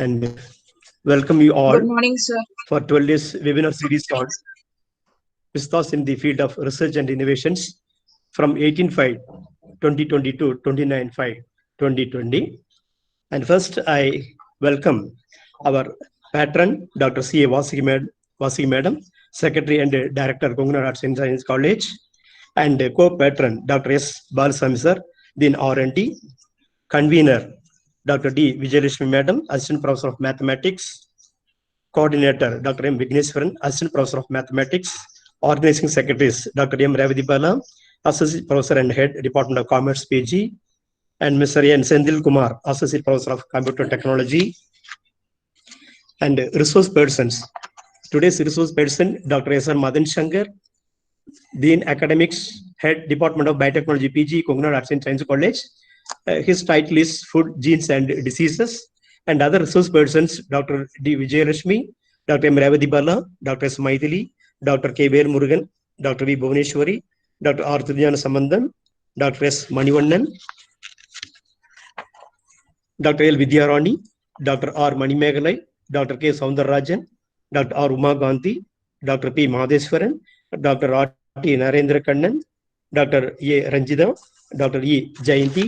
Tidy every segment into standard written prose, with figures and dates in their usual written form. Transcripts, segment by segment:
and welcome you all Good morning, sir. for 12 days webinar series on Vistas in the field of research and innovations from 18/5/2020 to 29/5/2020. And first, I welcome our patron, Dr. C.A. Vasigi Madam, Secretary and Director, Kongunar Arts and Science College, and co-patron, Dr. S. Balasamy Sir, Dean R&D, convener, Dr. D. Vijayalakshmi Madam, Assistant Professor of Mathematics, coordinator, Dr. M. Vigneswaran, Assistant Professor of Mathematics, organizing secretaries, Dr. M. Revati Bala, Associate Professor and Head, Department of Commerce, PG, and Mr. N. Sendil Kumar, Associate Professor of Computer Technology, and resource persons. Today's resource person, Dr. S. R. Madan Shankar, Dean Academics, Head, Department of Biotechnology, PG, Kongunar Arts and Science College. His title is Food, Genes and Diseases. And other resource persons, Dr. D. Vijayalakshmi, Dr. M. Revati Bala, Dr. S. Maithili, Dr. K. Ver Murugan, Dr. V. Bhuvaneshwari, Dr. R. Thurjana Sambandhan, Dr. S. Manivannan, Dr. L. Vidyarani, Dr. R. Manimegalai, Dr. K. Soundararajan, Dr. R. Uma Gandhi, Dr. P. Madheswaran, Dr. R. T. Narendra Kannan, Dr. A. Ranjita, Dr. E. Jayanti,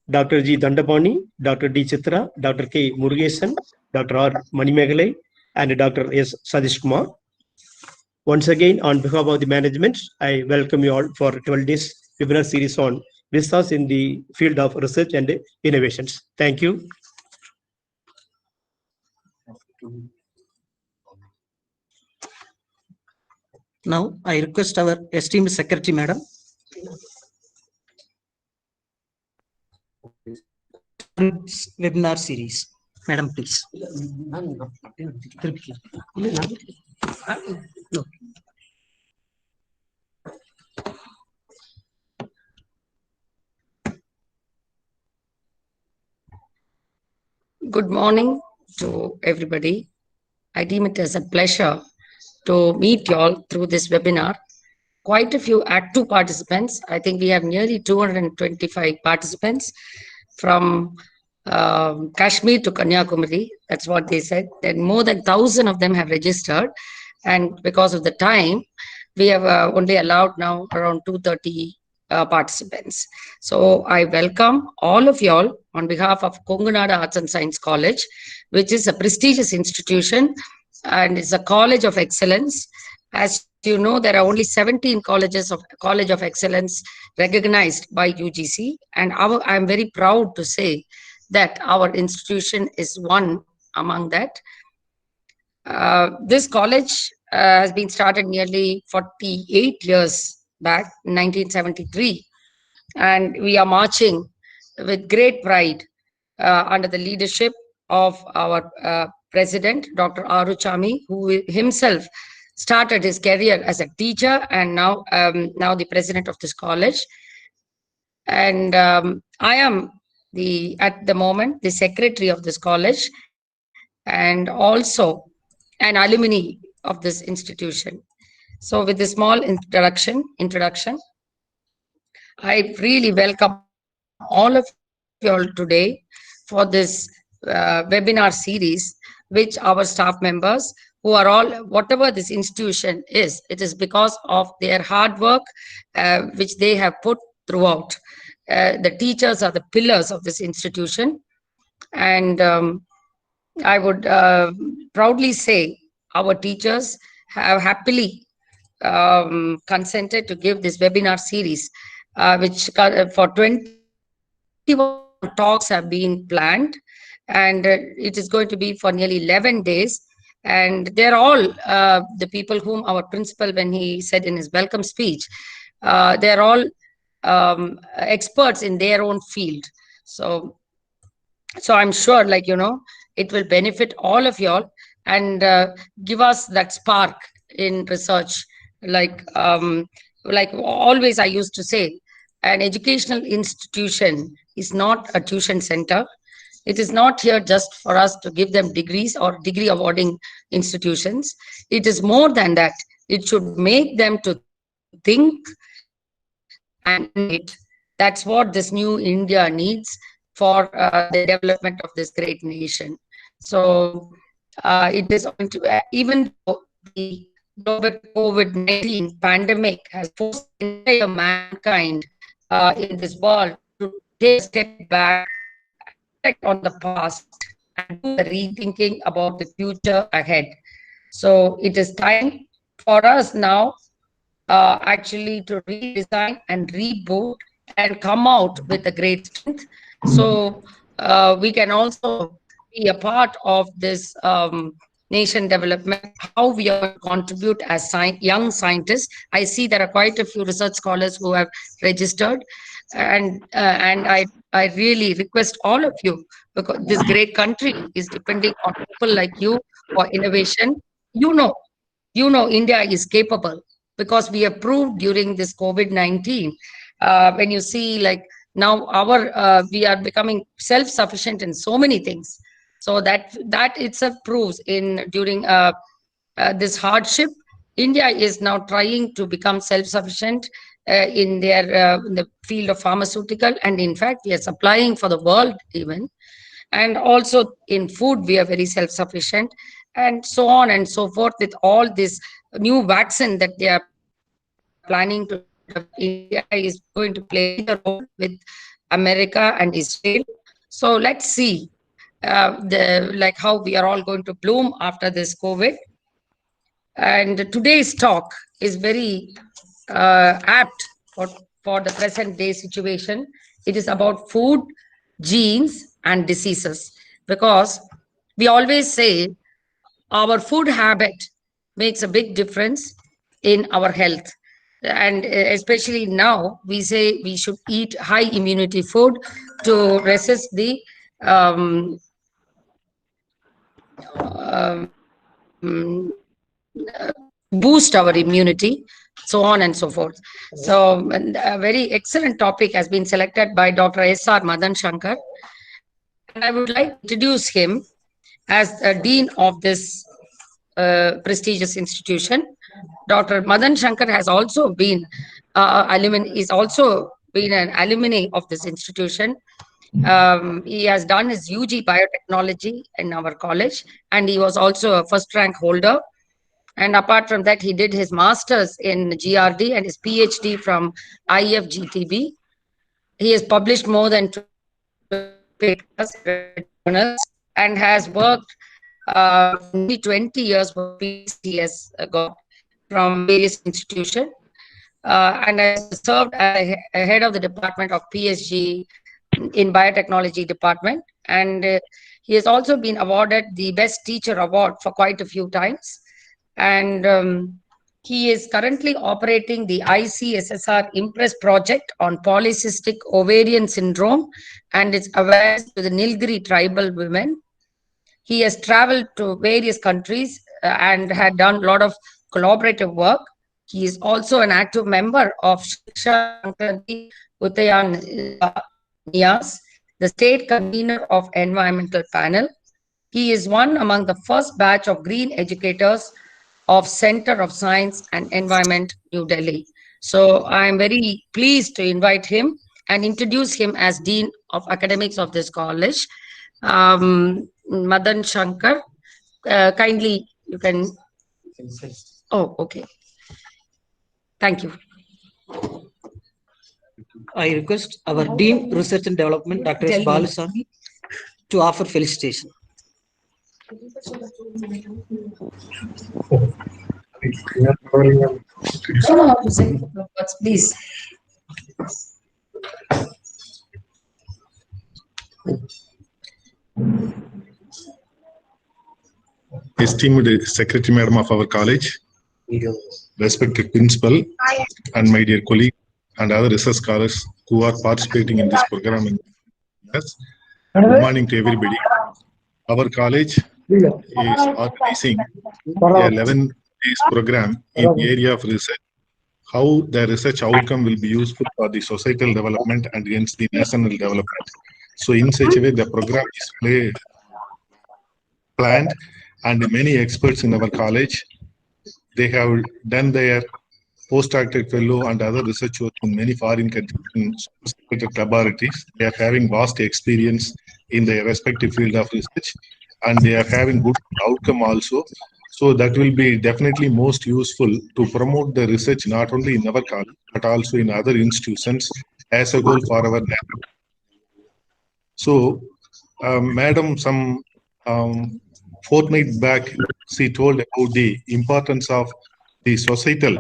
Dr. G. Dandapani, Dr. D. Chitra, Dr. K. Murugesan, Dr. R. Manimegalai, and Dr. S. Sadish Kumar. Once again, on behalf of the management, I welcome you all for 12 days webinar series on Vistas in the field of research and innovations. Thank you. Now, I request our esteemed Secretary, Madam, webinar series. Madam, please. Good morning to everybody. I deem it as a pleasure to meet you all through this webinar. Quite a few active participants. I think we have nearly 225 participants from Kashmir to Kanyakumari. That's what they said. Then more than 1,000 of them have registered. And because of the time, we have only allowed now around 230 participants. So I welcome all of you all on behalf of Kongunada Arts and Science College, which is a prestigious institution and it's a college of excellence. As you know, there are only 17 colleges of College of Excellence recognized by UGC, and I'm very proud to say that our institution is one among that. This college has been started nearly 48 years back, 1973, and we are marching with great pride under the leadership of our president, Dr. Aruchami, who himself started his career as a teacher and now the president of this college. And I am at the moment the secretary of this college and also an alumni of this institution. So with this small introduction, I really welcome all of you all today for this webinar series, which our staff members who are all, whatever this institution is, it is because of their hard work, which they have put throughout. The teachers are the pillars of this institution. And I would proudly say our teachers have happily consented to give this webinar series, which for 21 talks have been planned, and it is going to be for nearly 11 days. And they're all the people whom our principal, when he said in his welcome speech, they're all experts in their own field. So I'm sure, like, you know, it will benefit all of y'all and give us that spark in research. Like always I used to say, an educational institution is not a tuition center. It is not here just for us to give them degrees or degree awarding institutions. It is more than that. It should make them to think and innovate. That's what this new India needs. for the development of this great nation. So it is going to, even though the global COVID-19 pandemic has forced the entire mankind in this world to take a step back, reflect on the past, and do the rethinking about the future ahead. So it is time for us now actually to redesign and reboot and come out with a great strength. So we can also be a part of this nation development, how we are going to contribute as young scientists. I see there are quite a few research scholars who have registered, and I really request all of you, because this great country is depending on people like you for innovation. You know, India is capable, because we have proved during this COVID-19. When you see, like, now we are becoming self-sufficient in so many things. So that itself proves during this hardship, India is now trying to become self-sufficient in the field of pharmaceutical, and in fact we are supplying for the world even. And also in food we are very self-sufficient, and so on and so forth. With all this new vaccine that they are planning to develop, India is going to play the role with America and Israel. So let's see how we are all going to bloom after this COVID. And today's talk is very apt for the present day situation. It is about food, genes, and diseases, because we always say our food habit makes a big difference in our health. And especially now, we say we should eat high immunity food to resist the boost our immunity, so on and so forth. So a very excellent topic has been selected by Dr. S.R. Madan Shankar. And I would like to introduce him as the Dean of this prestigious institution. Dr. Madan Shankar has also been an alumni of this institution. He has done his UG biotechnology in our college, and he was also a first rank holder. And apart from that, he did his master's in GRD and his PhD from IFGTB. He has published more than 2 papers in journals and has worked nearly 20 years for PCS got from various institutions, and has served as a head of the department of PSG in biotechnology department. And he has also been awarded the Best Teacher Award for quite a few times. And he is currently operating the ICSSR Impress project on polycystic ovarian syndrome and its awareness to the Nilgiri tribal women. He has traveled to various countries and had done a lot of collaborative work. He is also an active member of Shiksha Sankranti Uttayan Niyas, the state convener of environmental panel. He is one among the first batch of green educators of Center of Science and Environment, New Delhi. So I am very pleased to invite him and introduce him as Dean of Academics of this college. Madan Shankar, kindly you can. Oh, okay. Thank you. I request our Dean Research and Development, Dr. S. Balusamy, to offer felicitation. Please. Esteemed Secretary Madam of our college, respected Principal, and my dear colleague and other research scholars who are participating in this program. Yes. Good morning to everybody. Our college is organizing a 11 days program in the area of research. How the research outcome will be useful for the societal development and against the national development. So in such a way, the program is planned, and many experts in our college, they have done their postdoctoral fellow and other research work in many foreign countries in sophisticated laboratories. They are having vast experience in their respective field of research, and they are having good outcome also. So that will be definitely most useful to promote the research not only in our college but also in other institutions as a whole for our network. So, Madam, some fortnight back, she told about the importance of the societal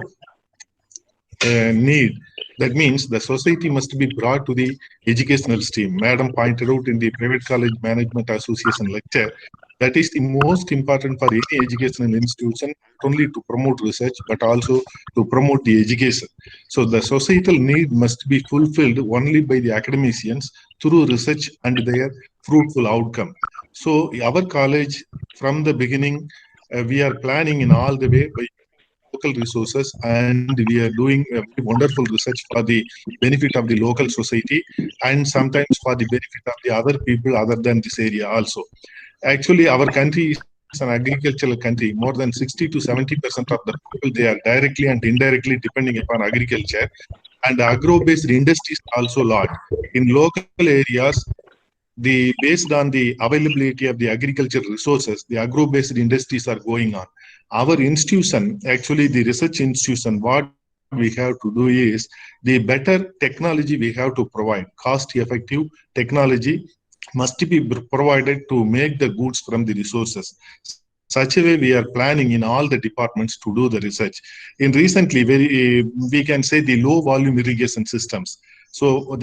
need. That means the society must be brought to the educational stream. Madam pointed out in the Private College Management Association lecture that is the most important for any educational institution, not only to promote research but also to promote the education. So the societal need must be fulfilled only by the academicians through research and their fruitful outcome. So our college, from the beginning, we are planning in all the way by local resources, and we are doing a very wonderful research for the benefit of the local society and sometimes for the benefit of the other people other than this area also. Actually, our country is an agricultural country. More than 60 to 70% of the people, they are directly and indirectly depending upon agriculture, and agro-based industries also lot. In local areas, based on the availability of the agricultural resources, the agro-based industries are going on. Our institution, actually the research institution, what we have to do is the better technology we have to provide. Cost-effective technology must be provided to make the goods from the resources. Such a way we are planning in all the departments to do the research. In recently, we can say the low volume irrigation systems. So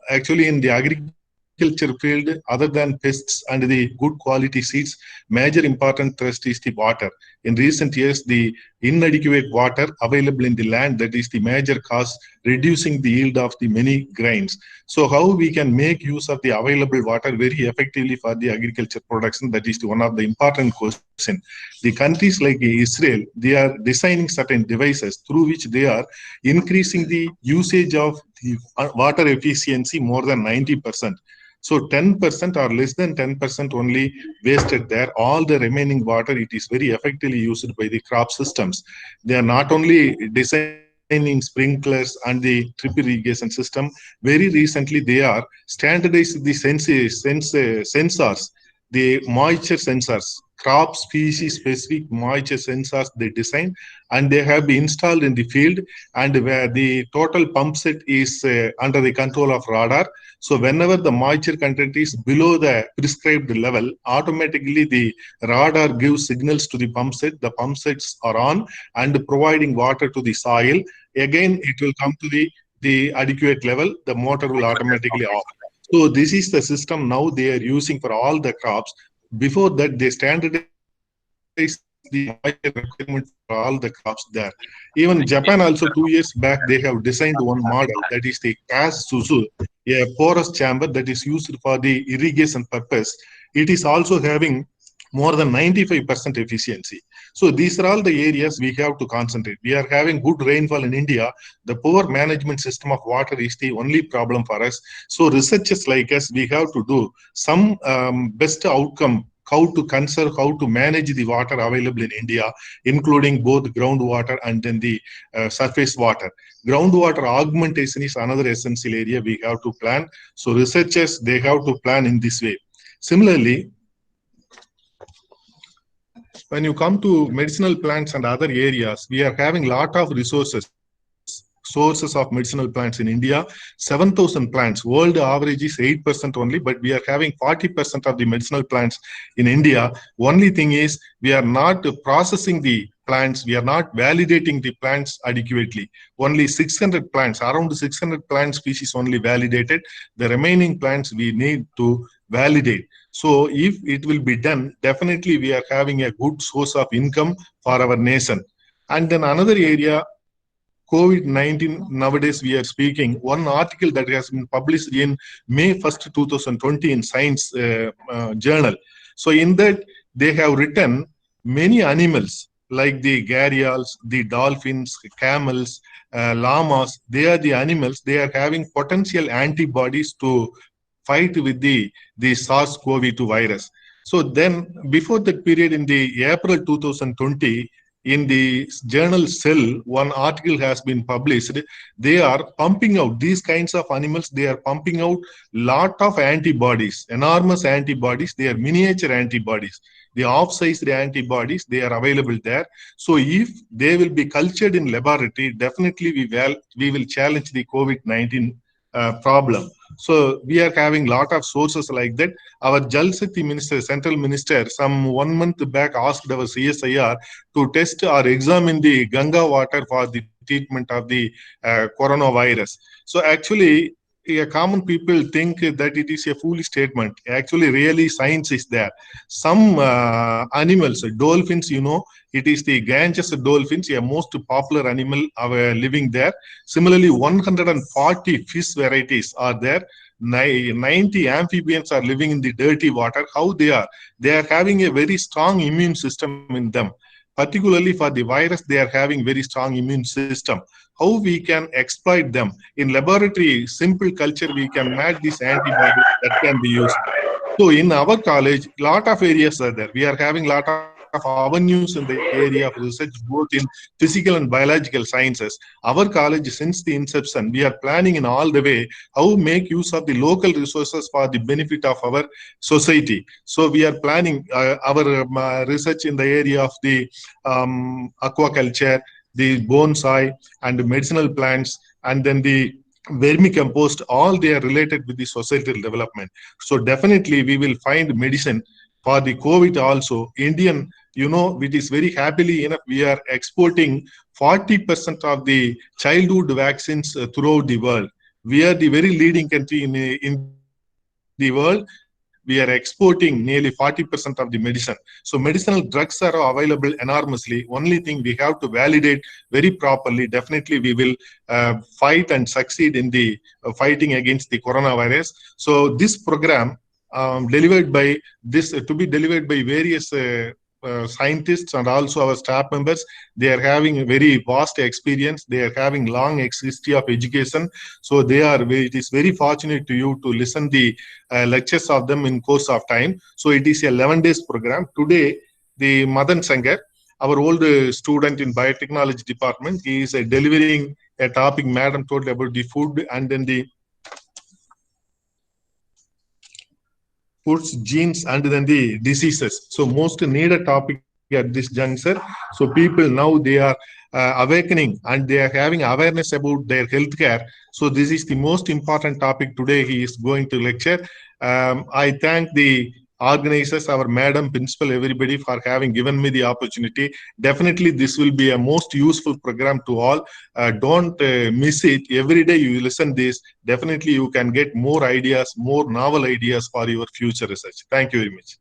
actually in the agriculture field, other than pests and the good quality seeds, major important thrust is the water. In recent years, the inadequate water available in the land, that is the major cause, reducing the yield of the many grains. So how we can make use of the available water very effectively for the agriculture production, that is one of the important questions. The countries like Israel, they are designing certain devices through which they are increasing the usage of the water efficiency more than 90%. So 10% or less than 10% only wasted there. All the remaining water, it is very effectively used by the crop systems. They are not only designing sprinklers and the drip irrigation system. Very recently, they are standardized the sensors, the moisture sensors, crop species specific moisture sensors they design, and they have been installed in the field, and where the total pump set is under the control of radar. So whenever the moisture content is below the prescribed level, automatically the radar gives signals to the pump set. The pump sets are on and providing water to the soil. Again, it will come to the adequate level. The motor will automatically off. So this is the system now they are using for all the crops. Before that, they standardized the moisture requirement for all the crops there. Even Japan also 2 years back, they have designed one model, that is the CAS Suzu, a porous chamber that is used for the irrigation purpose. It is also having more than 95% efficiency. So these are all the areas we have to concentrate. We are having good rainfall in India. The poor management system of water is the only problem for us. So researchers like us, we have to do some best outcome, how to conserve, how to manage the water available in India, including both groundwater and then the surface water. Groundwater augmentation is another essential area we have to plan. So researchers, they have to plan in this way. Similarly, when you come to medicinal plants and other areas, we are having a lot of sources of medicinal plants in India, 7,000 plants. World average is 8% only, but we are having 40% of the medicinal plants in India. Only thing is, we are not processing the plants, we are not validating the plants adequately. Only 600 plants, around 600 plant species only validated. The remaining plants we need to validate. So if it will be done, definitely we are having a good source of income for our nation. And then another area, COVID-19, nowadays we are speaking, one article that has been published in May 1st, 2020 in Science Journal. So in that, they have written many animals like the gharials, the dolphins, camels, llamas. They are the animals, they are having potential antibodies to fight with the SARS-CoV-2 virus. So then, before that period in the April 2020, in the journal Cell, one article has been published. They are pumping out these kinds of animals. They are pumping out lot of antibodies, enormous antibodies. They are miniature antibodies. The off-sized antibodies, they are available there. So if they will be cultured in laboratory, definitely we will challenge the COVID-19 problem. So we are having lot of sources like that. Our Jal Shakti minister, central minister, some 1 month back asked our CSIR to test or examine the Ganga water for the treatment of the coronavirus. So actually, common people think that it is a foolish statement. Actually, really, science is there. Some animals, dolphins, it is the Ganges dolphins, a most popular animal living there. Similarly, 140 fish varieties are there. 90 amphibians are living in the dirty water. How they are? They are having a very strong immune system in them. Particularly for the virus, they are having very strong immune system. How we can exploit them? In laboratory, simple culture, we can match this antibody that can be used. So in our college, lot of areas are there. We are having lot of avenues in the area of research, both in physical and biological sciences. Our college, since the inception, we are planning in all the way how make use of the local resources for the benefit of our society. So we are planning our research in the area of the aquaculture, the bonsai and medicinal plants, and then the vermicompost, all they are related with the societal development. So definitely we will find medicine for the COVID also. Indian, it is very happily enough, we are exporting 40% of the childhood vaccines throughout the world. We are the very leading country in the world. We are exporting nearly 40% of the medicine. So medicinal drugs are available enormously. Only thing we have to validate very properly. Definitely we will fight and succeed in the fighting against the coronavirus. So this program delivered by various scientists and also our staff members. They are having a very vast experience. They are having long history of education. So it is very fortunate to you to listen the lectures of them in course of time. So it is a 11 days program. Today, the Madan Sankar, our old student in biotechnology department, he is delivering a topic. Madam told about the food and then the foods, genes, and then the diseases. So most needed topic at this juncture. So people now they are awakening and they are having awareness about their healthcare. So this is the most important topic today. He is going to lecture. I thank the organizers, our madam, principal, everybody for having given me the opportunity. Definitely this will be a most useful program to all. Don't miss it. Every day you listen this, definitely you can get more ideas, more novel ideas for your future research. Thank you very much.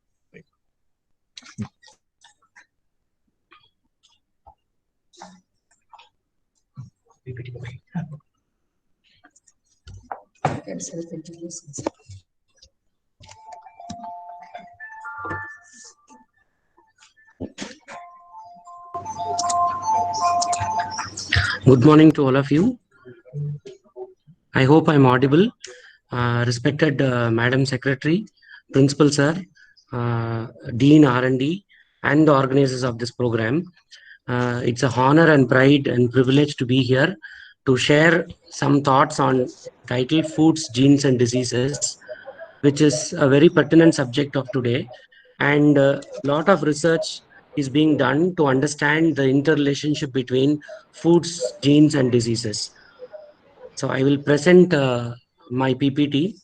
Good morning to all of you. I hope I'm audible. Respected Madam Secretary, Principal Sir, Dean R&D, and the organizers of this program. It's a honor and pride and privilege to be here to share some thoughts on title Foods, Genes and Diseases, which is a very pertinent subject of today. And a lot of research is being done to understand the interrelationship between foods, genes and diseases. So I will present my PPT.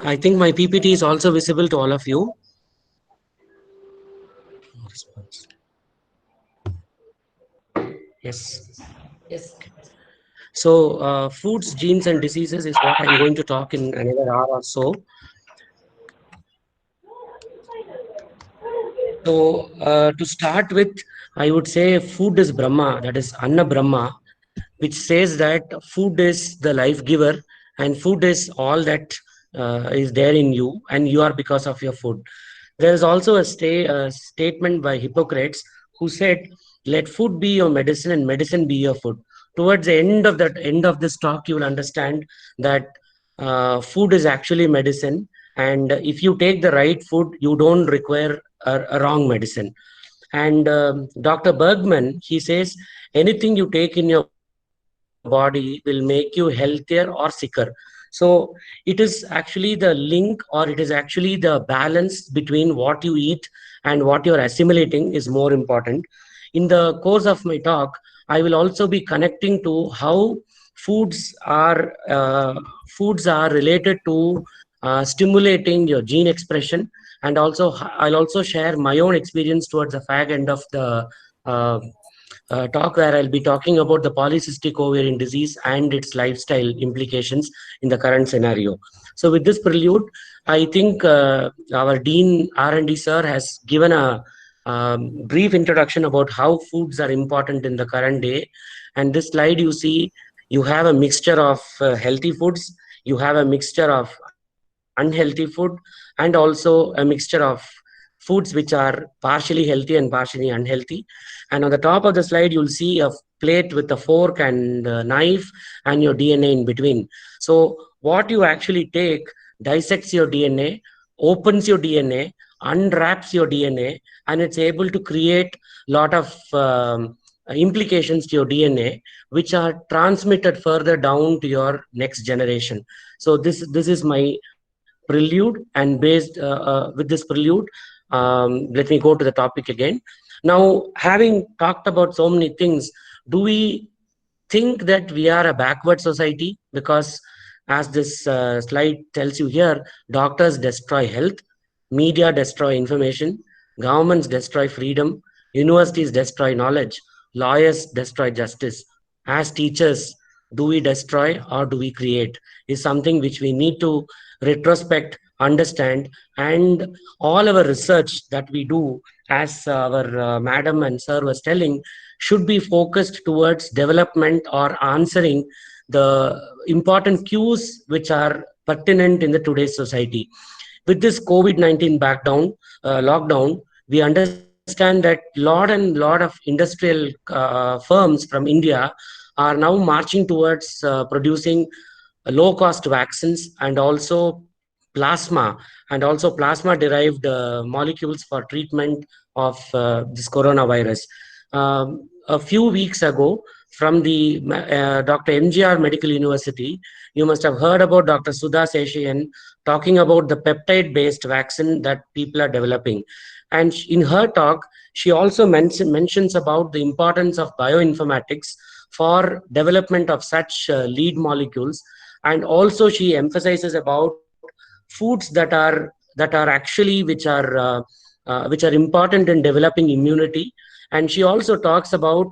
I think my PPT is also visible to all of you. Yes. Yes. So, foods, genes, and diseases is what I'm going to talk in another hour or so. So, to start with, I would say food is Brahma, that is Anna Brahma, which says that food is the life giver and food is all that is there in you, and you are because of your food. There is also a statement by Hippocrates who said, "Let food be your medicine and medicine be your food." Towards the end of this talk, you will understand that food is actually medicine, and if you take the right food, you don't require a wrong medicine. And Dr. Bergman, he says, anything you take in your body will make you healthier or sicker. So it is actually the link, or it is actually the balance between what you eat and what you're assimilating is more important. In the course of my talk, I will also be connecting to how foods are related to stimulating your gene expression, and also I'll also share my own experience towards the fag end of the uh, talk, where I'll be talking about the polycystic ovarian disease and its lifestyle implications in the current scenario. So with this prelude, I think our Dean R&D sir has given a brief introduction about how foods are important in the current day. And this slide you see, you have a mixture of healthy foods, you have a mixture of unhealthy food, and also a mixture of foods which are partially healthy and partially unhealthy. And on the top of the slide, you'll see a plate with a fork and a knife and your DNA in between. So what you actually take dissects your DNA, opens your DNA, unwraps your DNA, and it's able to create a lot of implications to your DNA, which are transmitted further down to your next generation. So this is my prelude, and based with this prelude, let me go to the topic again. Now, having talked about so many things, do we think that we are a backward society? Because as this slide tells you here, doctors destroy health, media destroy information, governments destroy freedom, universities destroy knowledge, lawyers destroy justice. As teachers, do we destroy or do we create? Is something which we need to retrospect, understand, and all our research that we do, as our madam and sir was telling, should be focused towards development or answering the important cues which are pertinent in the today's society. With this COVID-19 lockdown, we understand that lot of industrial firms from India are now marching towards producing low-cost vaccines and also plasma derived molecules for treatment of this coronavirus. A few weeks ago, from the Dr. MGR Medical University, you must have heard about Dr. Sudha Seshayan talking about the peptide-based vaccine that people are developing. And in her talk, she also mentions about the importance of bioinformatics for development of such lead molecules. And also she emphasizes about foods that are actually which are important in developing immunity. And she also talks about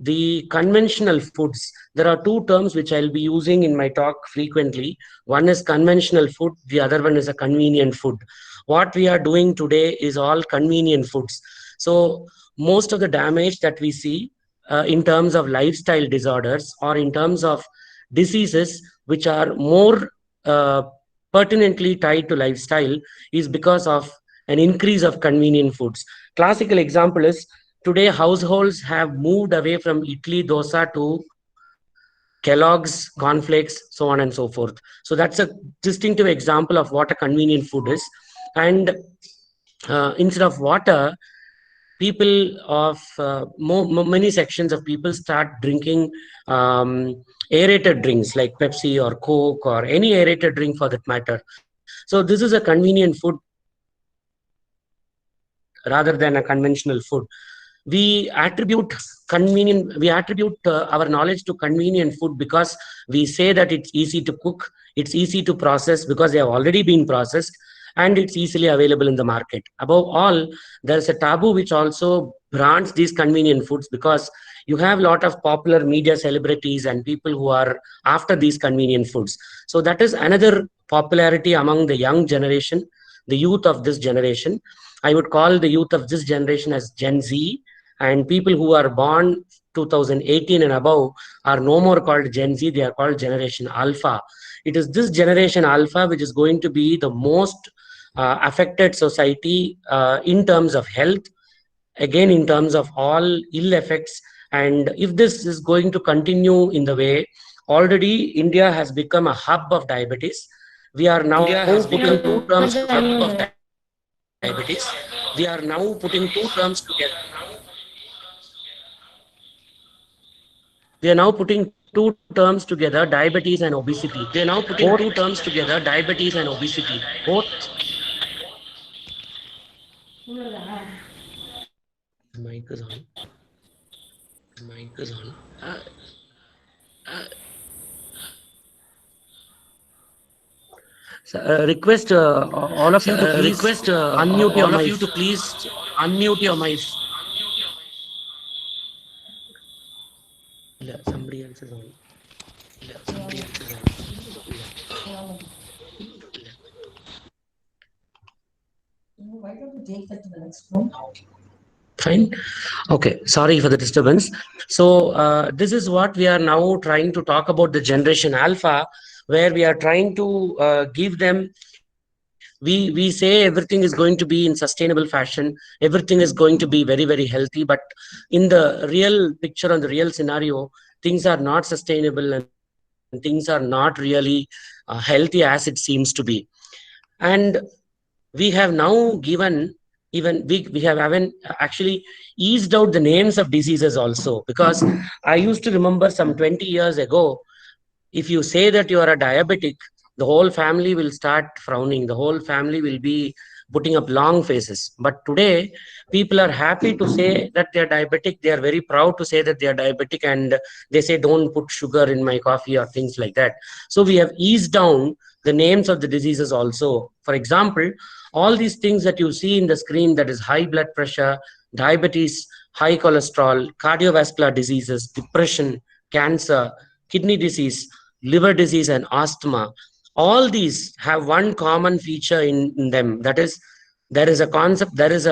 the conventional foods. There are two terms which I'll be using in my talk frequently. One is conventional food, the other one is a convenient food. What we are doing today is all convenient foods. So most of the damage that we see in terms of lifestyle disorders or in terms of diseases which are more pertinently tied to lifestyle is because of an increase of convenient foods. Classical example is today households have moved away from idli, dosa to Kellogg's, cornflakes, so on and so forth. So that's a distinctive example of what a convenient food is. And instead of water, people of many sections of people start drinking aerated drinks like Pepsi or Coke or any aerated drink for that matter. So this is a convenient food rather than a conventional food. We attribute our knowledge to convenient food because we say that it's easy to cook, it's easy to process because they have already been processed, and it's easily available in the market. Above all, there's a taboo which also brands these convenient foods, because you have a lot of popular media celebrities and people who are after these convenient foods. So that is another popularity among the young generation, the youth of this generation. I would call the youth of this generation as Gen Z, and people who are born 2018 and above are no more called Gen Z, they are called Generation Alpha. It is this Generation Alpha which is going to be the most affected society in terms of health, again in terms of all ill effects. And if this is going to continue in the way, already India has become a hub of diabetes. We are now putting two terms to hub of diabetes. We are now putting two terms together. We are now putting two terms together, diabetes and obesity. We are now putting two terms together, diabetes and obesity. Both. The mic is on. The mic is on. Request all of you to please unmute your mic. Unmute your mic. Somebody else is on. Somebody else is on. Why don't we take that to the next room? Fine. Okay. Sorry for the disturbance. So this is what we are now trying to talk about, the Generation Alpha, where we are trying to give them. We say everything is going to be in sustainable fashion. Everything is going to be very, very healthy. But in the real picture, on the real scenario, things are not sustainable and things are not really healthy as it seems to be. And we have now given, even we have actually eased out the names of diseases also, because I used to remember some 20 years ago, if you say that you are a diabetic, the whole family will start frowning. The whole family will be putting up long faces. But today, people are happy to say that they are diabetic. They are very proud to say that they are diabetic, and they say, don't put sugar in my coffee or things like that. So we have eased down the names of the diseases also. For example, all these things that you see in the screen, that is high blood pressure, diabetes, high cholesterol, cardiovascular diseases, depression, cancer, kidney disease, liver disease, and asthma, all these have one common feature in them. That is, there is a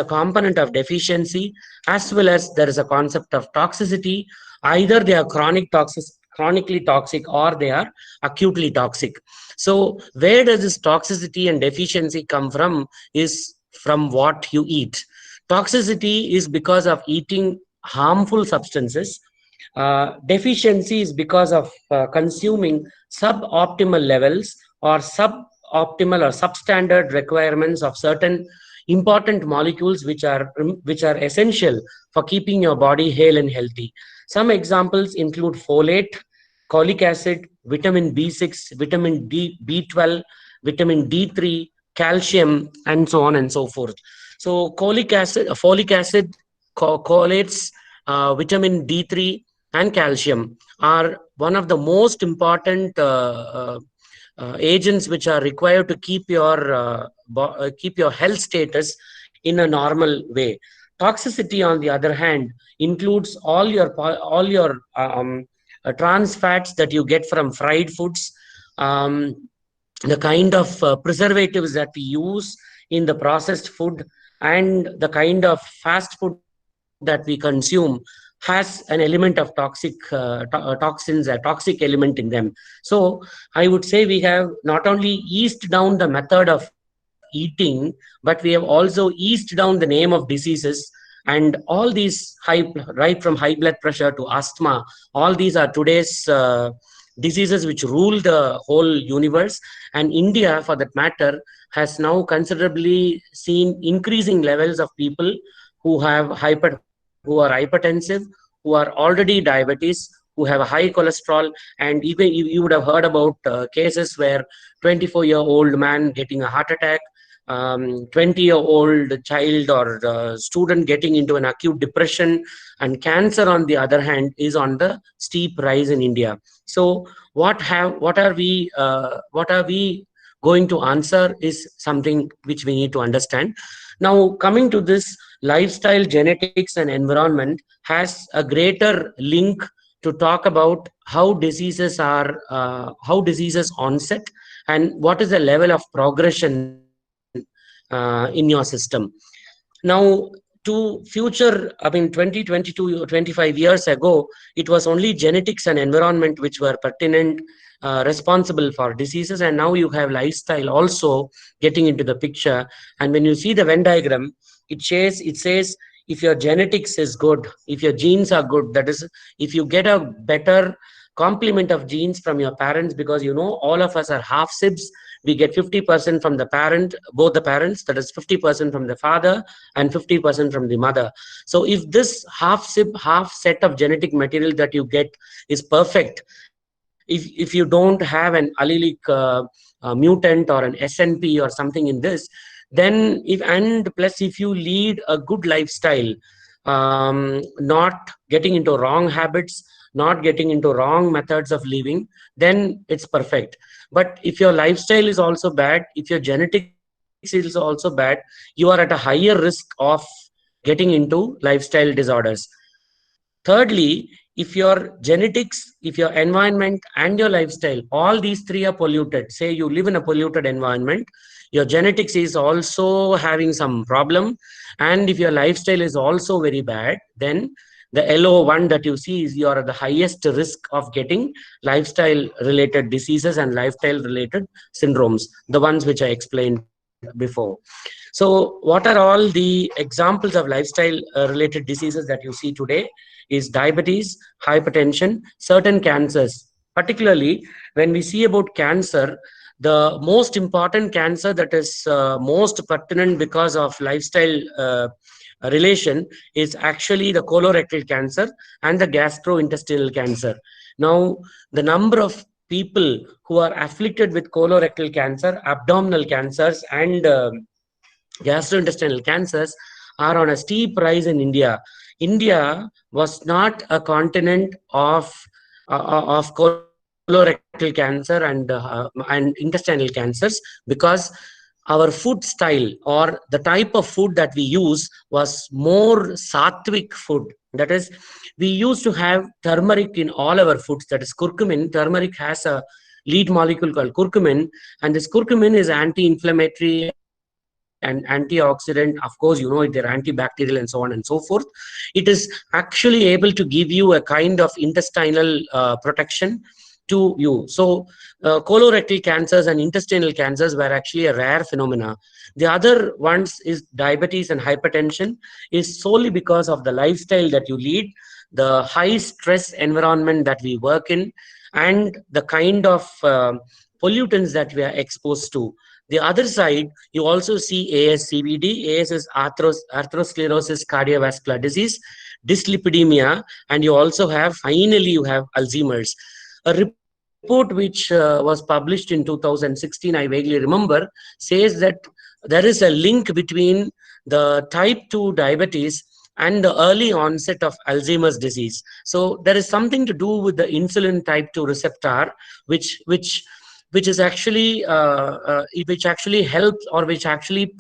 component of deficiency, as well as there is a concept of toxicity. Either they are chronically toxic, or they are acutely toxic. So where does this toxicity and deficiency come from? Is from what you eat. Toxicity is because of eating harmful substances. Deficiency is because of consuming suboptimal levels or suboptimal or substandard requirements of certain important molecules which are essential for keeping your body hale and healthy. Some examples include folate, folic acid, vitamin B6, vitamin D, B12, vitamin D3, calcium, and so on and so forth. So folic acid, cholates, vitamin D3, and calcium are one of the most important agents which are required to keep your health status in a normal way. Toxicity, on the other hand, includes all your trans fats that you get from fried foods, the kind of preservatives that we use in the processed food, and the kind of fast food that we consume has an element of toxins, a toxic element in them. So I would say we have not only eased down the method of eating, but we have also eased down the name of diseases. And all these, right from high blood pressure to asthma, all these are today's diseases which rule the whole universe. And India, for that matter, has now considerably seen increasing levels of people who are hypertensive, who are already diabetes, who have a high cholesterol. And even you would have heard about cases where 24-year-old man getting a heart attack, 20-year-old child or student getting into an acute depression, and cancer, on the other hand, is on the steep rise in India. So what are we going to answer is something which we need to understand. Now, coming to this, lifestyle, genetics, and environment has a greater link to talk about how diseases are, how diseases onset, and what is the level of progression in your system. Now, to future, I mean, 2022 or 25 years ago, it was only genetics and environment which were pertinent, responsible for diseases, and now you have lifestyle also getting into the picture. And when you see the Venn diagram, it says if your genetics is good, if your genes are good, that is, if you get a better complement of genes from your parents, because you know all of us are half sibs, we get 50% from the parent, both the parents, that is 50% from the father and 50% from the mother. So if this half set of genetic material that you get is perfect, if you don't have an allelic mutant or an SNP or something in this, then if you lead a good lifestyle, not getting into wrong habits, not getting into wrong methods of living, then it's perfect. But if your lifestyle is also bad, if your genetics is also bad, you are at a higher risk of getting into lifestyle disorders. Thirdly, if your genetics, if your environment and your lifestyle, all these three are polluted, say you live in a polluted environment, your genetics is also having some problem, and if your lifestyle is also very bad, then the LO1 that you see is you are at the highest risk of getting lifestyle related diseases and lifestyle related syndromes, the ones which I explained before. So what are all the examples of lifestyle related diseases that you see today? Is diabetes, hypertension, certain cancers. Particularly when we see about cancer, the most important cancer that is most pertinent because of lifestyle relation is actually the colorectal cancer and the gastrointestinal cancer. Now, the number of people who are afflicted with colorectal cancer, abdominal cancers, and gastrointestinal cancers are on a steep rise in India. India was not a continent of colorectal cancer and intestinal cancers, because our food style or the type of food that we use was more sattvic food. That is, we used to have turmeric in all our foods, that is curcumin. Turmeric has a lead molecule called curcumin, and this curcumin is anti-inflammatory and antioxidant. Of course, you know, they're antibacterial and so on and so forth. It is actually able to give you a kind of intestinal protection to you. So colorectal cancers and intestinal cancers were actually a rare phenomena. The other ones is diabetes and hypertension, is solely because of the lifestyle that you lead, the high stress environment that we work in, and the kind of pollutants that we are exposed to. The other side, you also see ASCVD. AS is atherosclerosis cardiovascular disease, dyslipidemia, and you also have, finally, you have Alzheimer's. A report which was published in 2016, I vaguely remember, says that there is a link between the type 2 diabetes and the early onset of Alzheimer's disease. So there is something to do with the insulin type 2 receptor, which is actually which actually helps, or which actually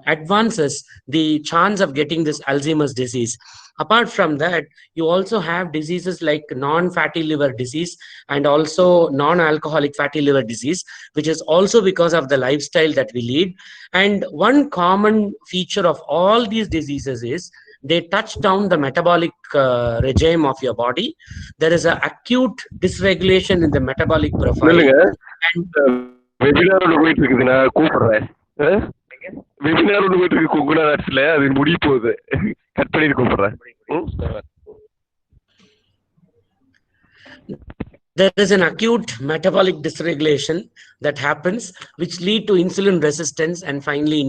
advances the chance of getting this Alzheimer's disease. Apart from that, you also have diseases like non-fatty liver disease and also non-alcoholic fatty liver disease, which is also because of the lifestyle that we lead. And one common feature of all these diseases is they touch down the metabolic regime of your body. There is an acute dysregulation in the metabolic profile. Webinar ஒன்று போயிட்டு இருக்குது, நான் கூப்பிடுறேன். Webinar ஒன்று போயிட்டு இருக்கு குங்குடா நாட்ஸ்ல, அது முடிய போகுது, கட் பண்ணிட்டு கூப்பிடுறேன். There is an acute metabolic dysregulation that happens, which lead to insulin resistance and finally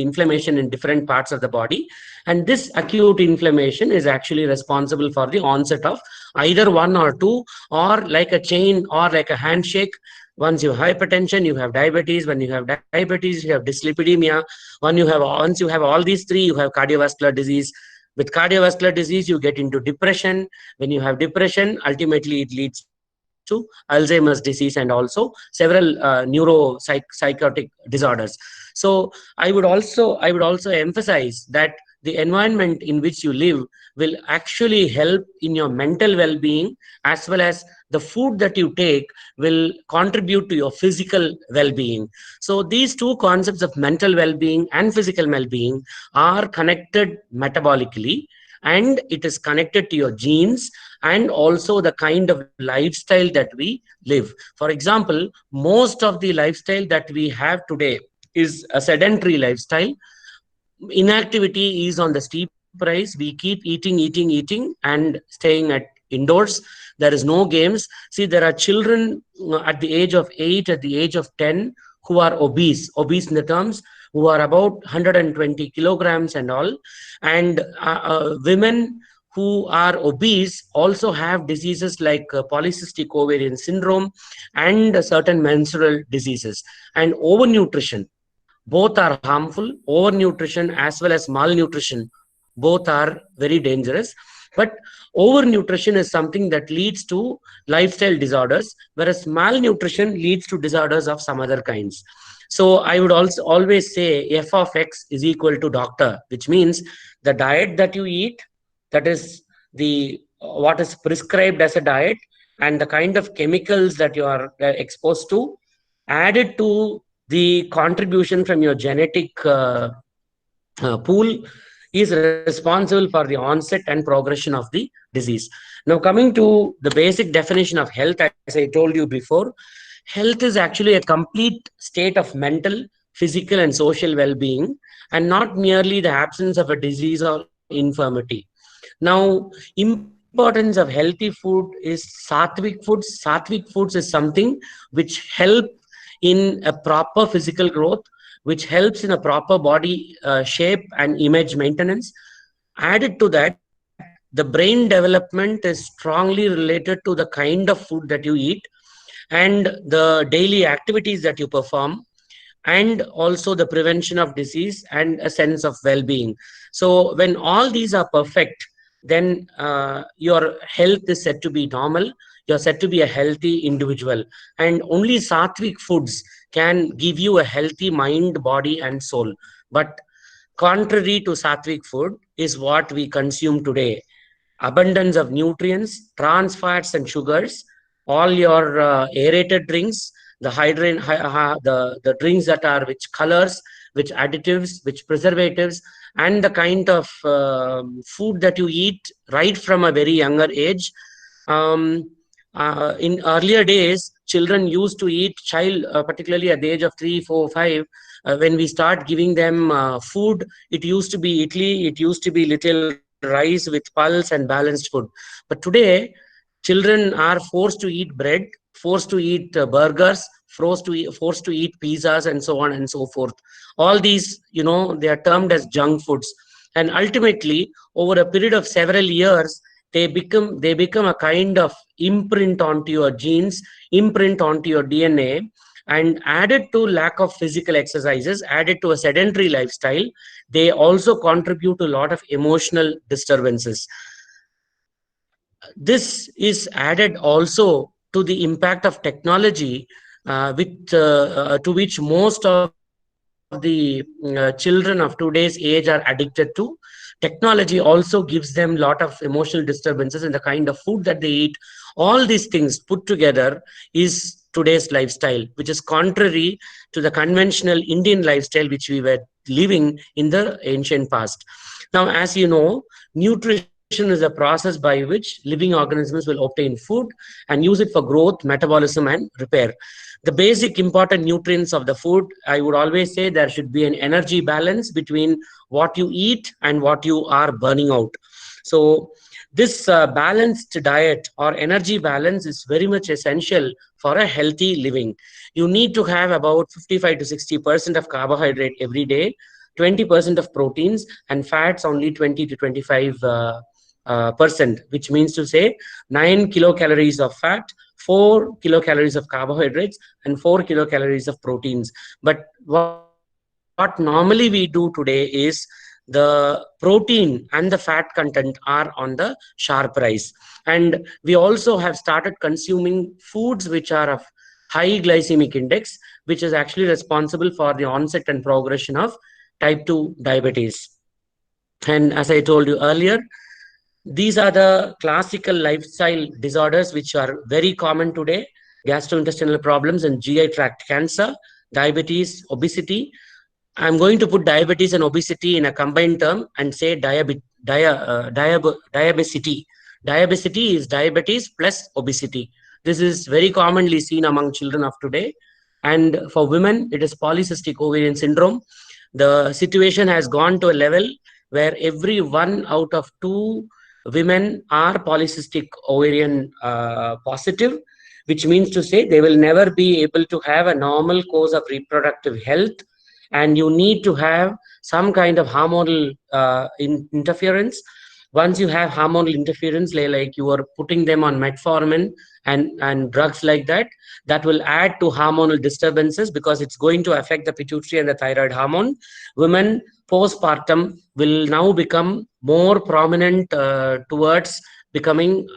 inflammation in different parts of the body. And this acute inflammation is actually responsible for the onset of either one or two, or like a chain or like a handshake. Once you have hypertension, you have diabetes. When you have diabetes, you have dyslipidemia. Once you have all these three, you have cardiovascular disease. With cardiovascular disease, you get into depression. When you have depression, ultimately it leads to Alzheimer's disease and also several neuropsychotic disorders. So I would also emphasize that the environment in which you live will actually help in your mental well-being, as well as the food that you take will contribute to your physical well-being. So these two concepts of mental well-being and physical well-being are connected metabolically, and it is connected to your genes and also the kind of lifestyle that we live. For example, most of the lifestyle that we have today is a sedentary lifestyle. Inactivity is on the steep rise. We keep eating and staying at indoors. There is no games. See, there are children at the age of 8, at the age of 10, who are obese in the terms, who are about 120 kilograms and all. And women who are obese also have diseases like polycystic ovarian syndrome and certain menstrual diseases. And overnutrition, both are harmful. Overnutrition as well as malnutrition, both are very dangerous. But overnutrition is something that leads to lifestyle disorders, whereas malnutrition leads to disorders of some other kinds. So I would also always say F of X is equal to doctor, which means the diet that you eat, that is what is prescribed as a diet, and the kind of chemicals that you are exposed to, added to the contribution from your genetic pool, is responsible for the onset and progression of the disease. Now, coming to the basic definition of health, as I told you before, health is actually a complete state of mental, physical, and social well-being, and not merely the absence of a disease or infirmity. Now, importance of healthy food is sattvic foods. Sattvic foods is something which help in a proper physical growth, which helps in a proper body shape and image maintenance. Added to that, the brain development is strongly related to the kind of food that you eat and the daily activities that you perform, and also the prevention of disease and a sense of well-being. So when all these are perfect, then your health is said to be normal. You're said to be a healthy individual. And only sattvic foods can give you a healthy mind, body, and soul. But contrary to sattvic food is what we consume today. Abundance of nutrients, trans fats and sugars, all your aerated drinks, the drinks that are which colors, which additives, which preservatives, and the kind of food that you eat right from a very younger age. In earlier days, children used to eat, particularly at the age of 3, 4, 5, when we start giving them food, it used to be idli, it used to be little rice with pulse and balanced food. But today, children are forced to eat bread, forced to eat burgers, forced to eat pizzas, and so on and so forth. All these, they are termed as junk foods. And ultimately, over a period of several years, they become a kind of imprint onto your genes, imprint onto your DNA, and added to lack of physical exercises, added to a sedentary lifestyle, they also contribute to a lot of emotional disturbances. This is added also to the impact of technology, to which most of the children of today's age are addicted to. Technology also gives them a lot of emotional disturbances in the kind of food that they eat. All these things put together is today's lifestyle, which is contrary to the conventional Indian lifestyle which we were living in the ancient past. Now, as you know, nutrition is a process by which living organisms will obtain food and use it for growth, metabolism, and repair. The basic important nutrients of the food, I would always say there should be an energy balance between what you eat and what you are burning out. So this balanced diet or energy balance is very much essential for a healthy living. You need to have about 55 to 60% of carbohydrate every day, 20% of proteins, and fats only 20 to 25%, which means to say 9 kilocalories of fat, 4 kilocalories of carbohydrates, and 4 kilocalories of proteins. But what normally we do today is the protein and the fat content are on the sharp rise. And we also have started consuming foods which are of high glycemic index, which is actually responsible for the onset and progression of type 2 diabetes. And as I told you earlier, these are the classical lifestyle disorders which are very common today: gastrointestinal problems and GI tract cancer, diabetes, obesity. I'm going to put diabetes and obesity in a combined term and say diabesity. Diabesity is diabetes plus obesity. This is very commonly seen among children of today. And for women, it is polycystic ovarian syndrome. The situation has gone to a level where every 1 out of 2 women are polycystic ovarian positive, which means to say they will never be able to have a normal course of reproductive health, and you need to have some kind of hormonal interference. Once you have hormonal interference, like you are putting them on metformin and drugs like that, that will add to hormonal disturbances because it's going to affect the pituitary and the thyroid hormone. Women postpartum will now become more prominent towards becoming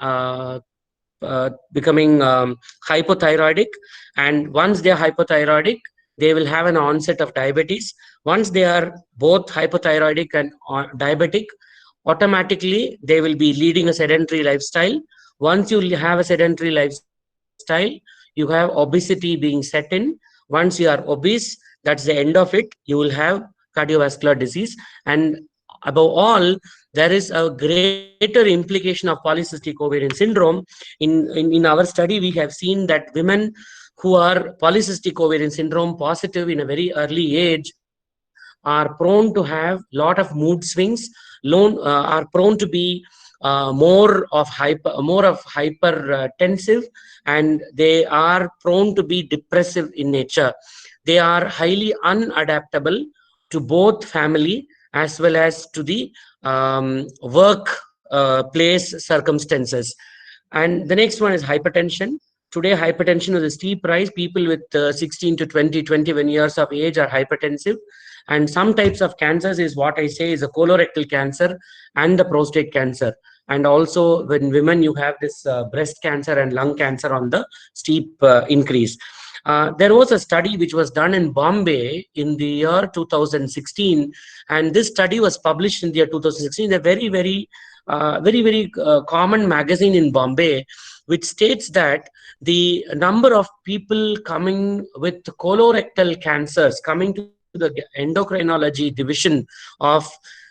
hypothyroidic, and once they are hypothyroidic, they will have an onset of diabetes. Once they are both hypothyroidic and diabetic, automatically they will be leading a sedentary lifestyle. Once you have a sedentary lifestyle, you have obesity being set in. Once you are obese, that's the end of it. You will have cardiovascular disease. And above all, there is a greater implication of polycystic ovarian syndrome. In our study, we have seen that women who are polycystic ovarian syndrome positive in a very early age are prone to have a lot of mood swings, are prone to be more of hypertensive, and they are prone to be depressive in nature. They are highly unadaptable to both family as well as to the work place circumstances. And the next one is hypertension. Today, hypertension is a steep rise. People with 16 to 21 years of age are hypertensive. And some types of cancers is what I say is a colorectal cancer and the prostate cancer. And also when women, you have this breast cancer and lung cancer on the steep increase. There was a study which was done in Bombay in the year 2016. And this study was published in the year 2016, a very common magazine in Bombay, which states that the number of people coming with colorectal cancers coming to the endocrinology division of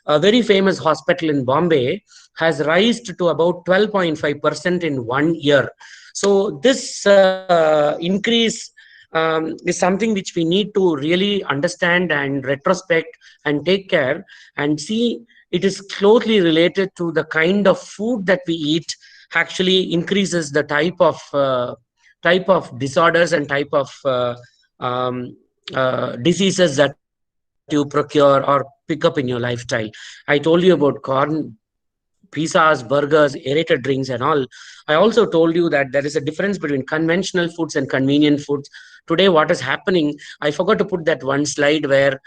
a very famous hospital in Bombay has risen to about 12.5% in 1 year. So this increase is something which we need to really understand and retrospect and take care and see. It is closely related to the kind of food that we eat actually increases the type of disorders and type of diseases that you procure or pick up in your lifestyle. I told you about corn, pizzas, burgers, aerated drinks and all. I also told you that there is a difference between conventional foods and convenient foods. Today, what is happening, I forgot to put that one slide where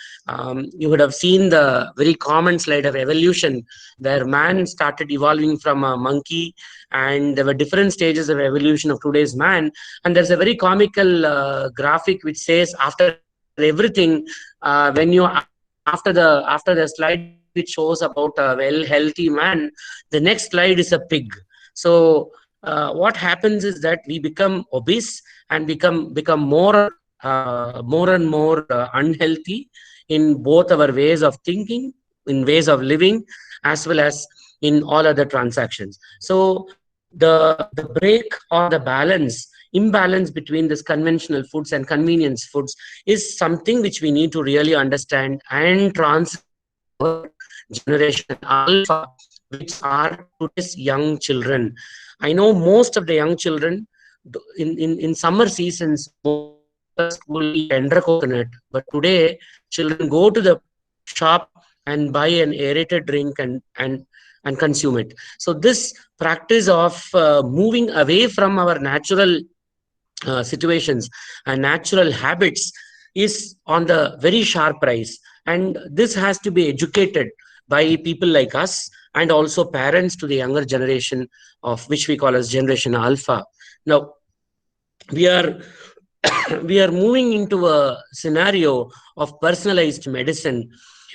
you would have seen the very common slide of evolution, where man started evolving from a monkey, and there were different stages of evolution of today's man. And there's a very comical graphic which says after everything, after the slide which shows about a healthy man, the next slide is a pig. So what happens is that we become obese and become more and more unhealthy in both our ways of thinking, in ways of living, as well as in all other transactions. So the break or the imbalance between this conventional foods and convenience foods is something which we need to really understand and transfer generation alpha, which are today's young children. I know most of the young children in summer seasons will eat tender coconut, but today children go to the shop and buy an aerated drink and consume it. So this practice of moving away from our natural situations and natural habits is on the very sharp rise, and this has to be educated by people like us and also parents to the younger generation of which we call as Generation Alpha. Now, we are we are moving into a scenario of personalized medicine,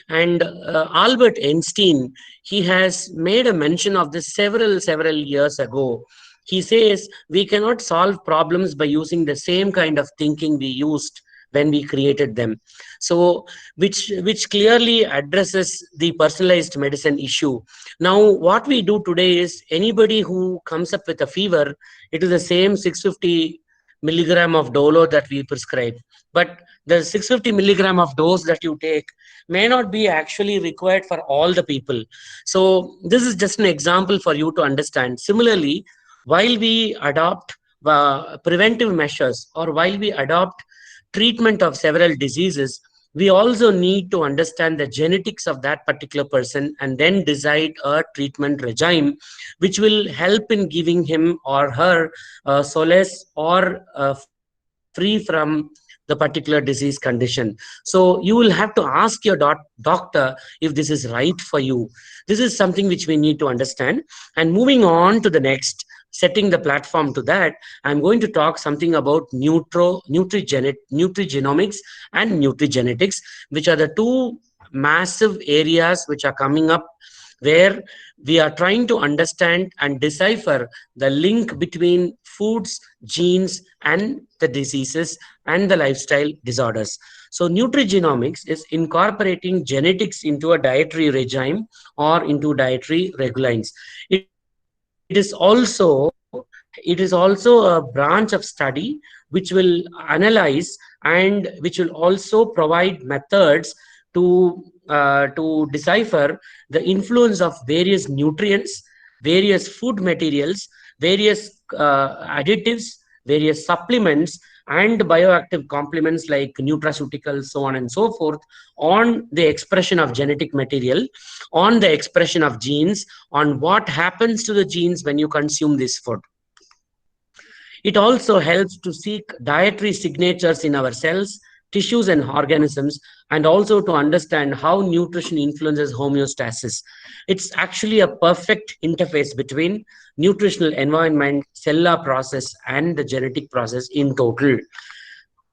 and Albert Einstein, he has made a mention of this several years ago. He says we cannot solve problems by using the same kind of thinking we used when we created them. So which clearly addresses the personalized medicine issue. Now what we do today is, anybody who comes up with a fever, it is the same 650 milligram of dolo that we prescribe, but the 650 milligram of dose that you take may not be actually required for all the people. So this is just an example for you to understand. Similarly, while we adopt preventive measures, or while we adopt treatment of several diseases, we also need to understand the genetics of that particular person and then decide a treatment regime which will help in giving him or her solace or free from the particular disease condition. So you will have to ask your doctor if this is right for you. This is something which we need to understand. And moving on to the next, setting the platform to that, I'm going to talk something about nutrigenomics and nutrigenetics, which are the two massive areas which are coming up, where we are trying to understand and decipher the link between foods, genes, and the diseases and the lifestyle disorders. So nutrigenomics is incorporating genetics into a dietary regime or into dietary regulines. It is also a branch of study which will analyze and which will also provide methods to decipher the influence of various nutrients, various food materials, various additives, various supplements, and bioactive complements like nutraceuticals, so on and so forth, on the expression of genetic material, on the expression of genes, on what happens to the genes when you consume this food. It also helps to seek dietary signatures in our cells, tissues, and organisms, and also to understand how nutrition influences homeostasis. It's actually a perfect interface between nutritional environment, cellular process, and the genetic process in total.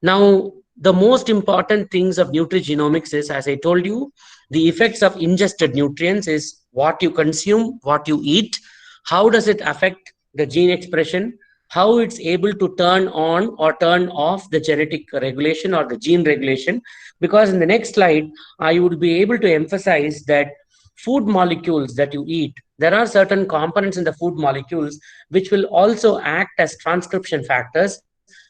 Now, the most important things of nutrigenomics is, as I told you, the effects of ingested nutrients is what you consume, what you eat, how does it affect the gene expression, how it's able to turn on or turn off the genetic regulation or the gene regulation. Because in the next slide, I would be able to emphasize that food molecules that you eat, there are certain components in the food molecules which will also act as transcription factors,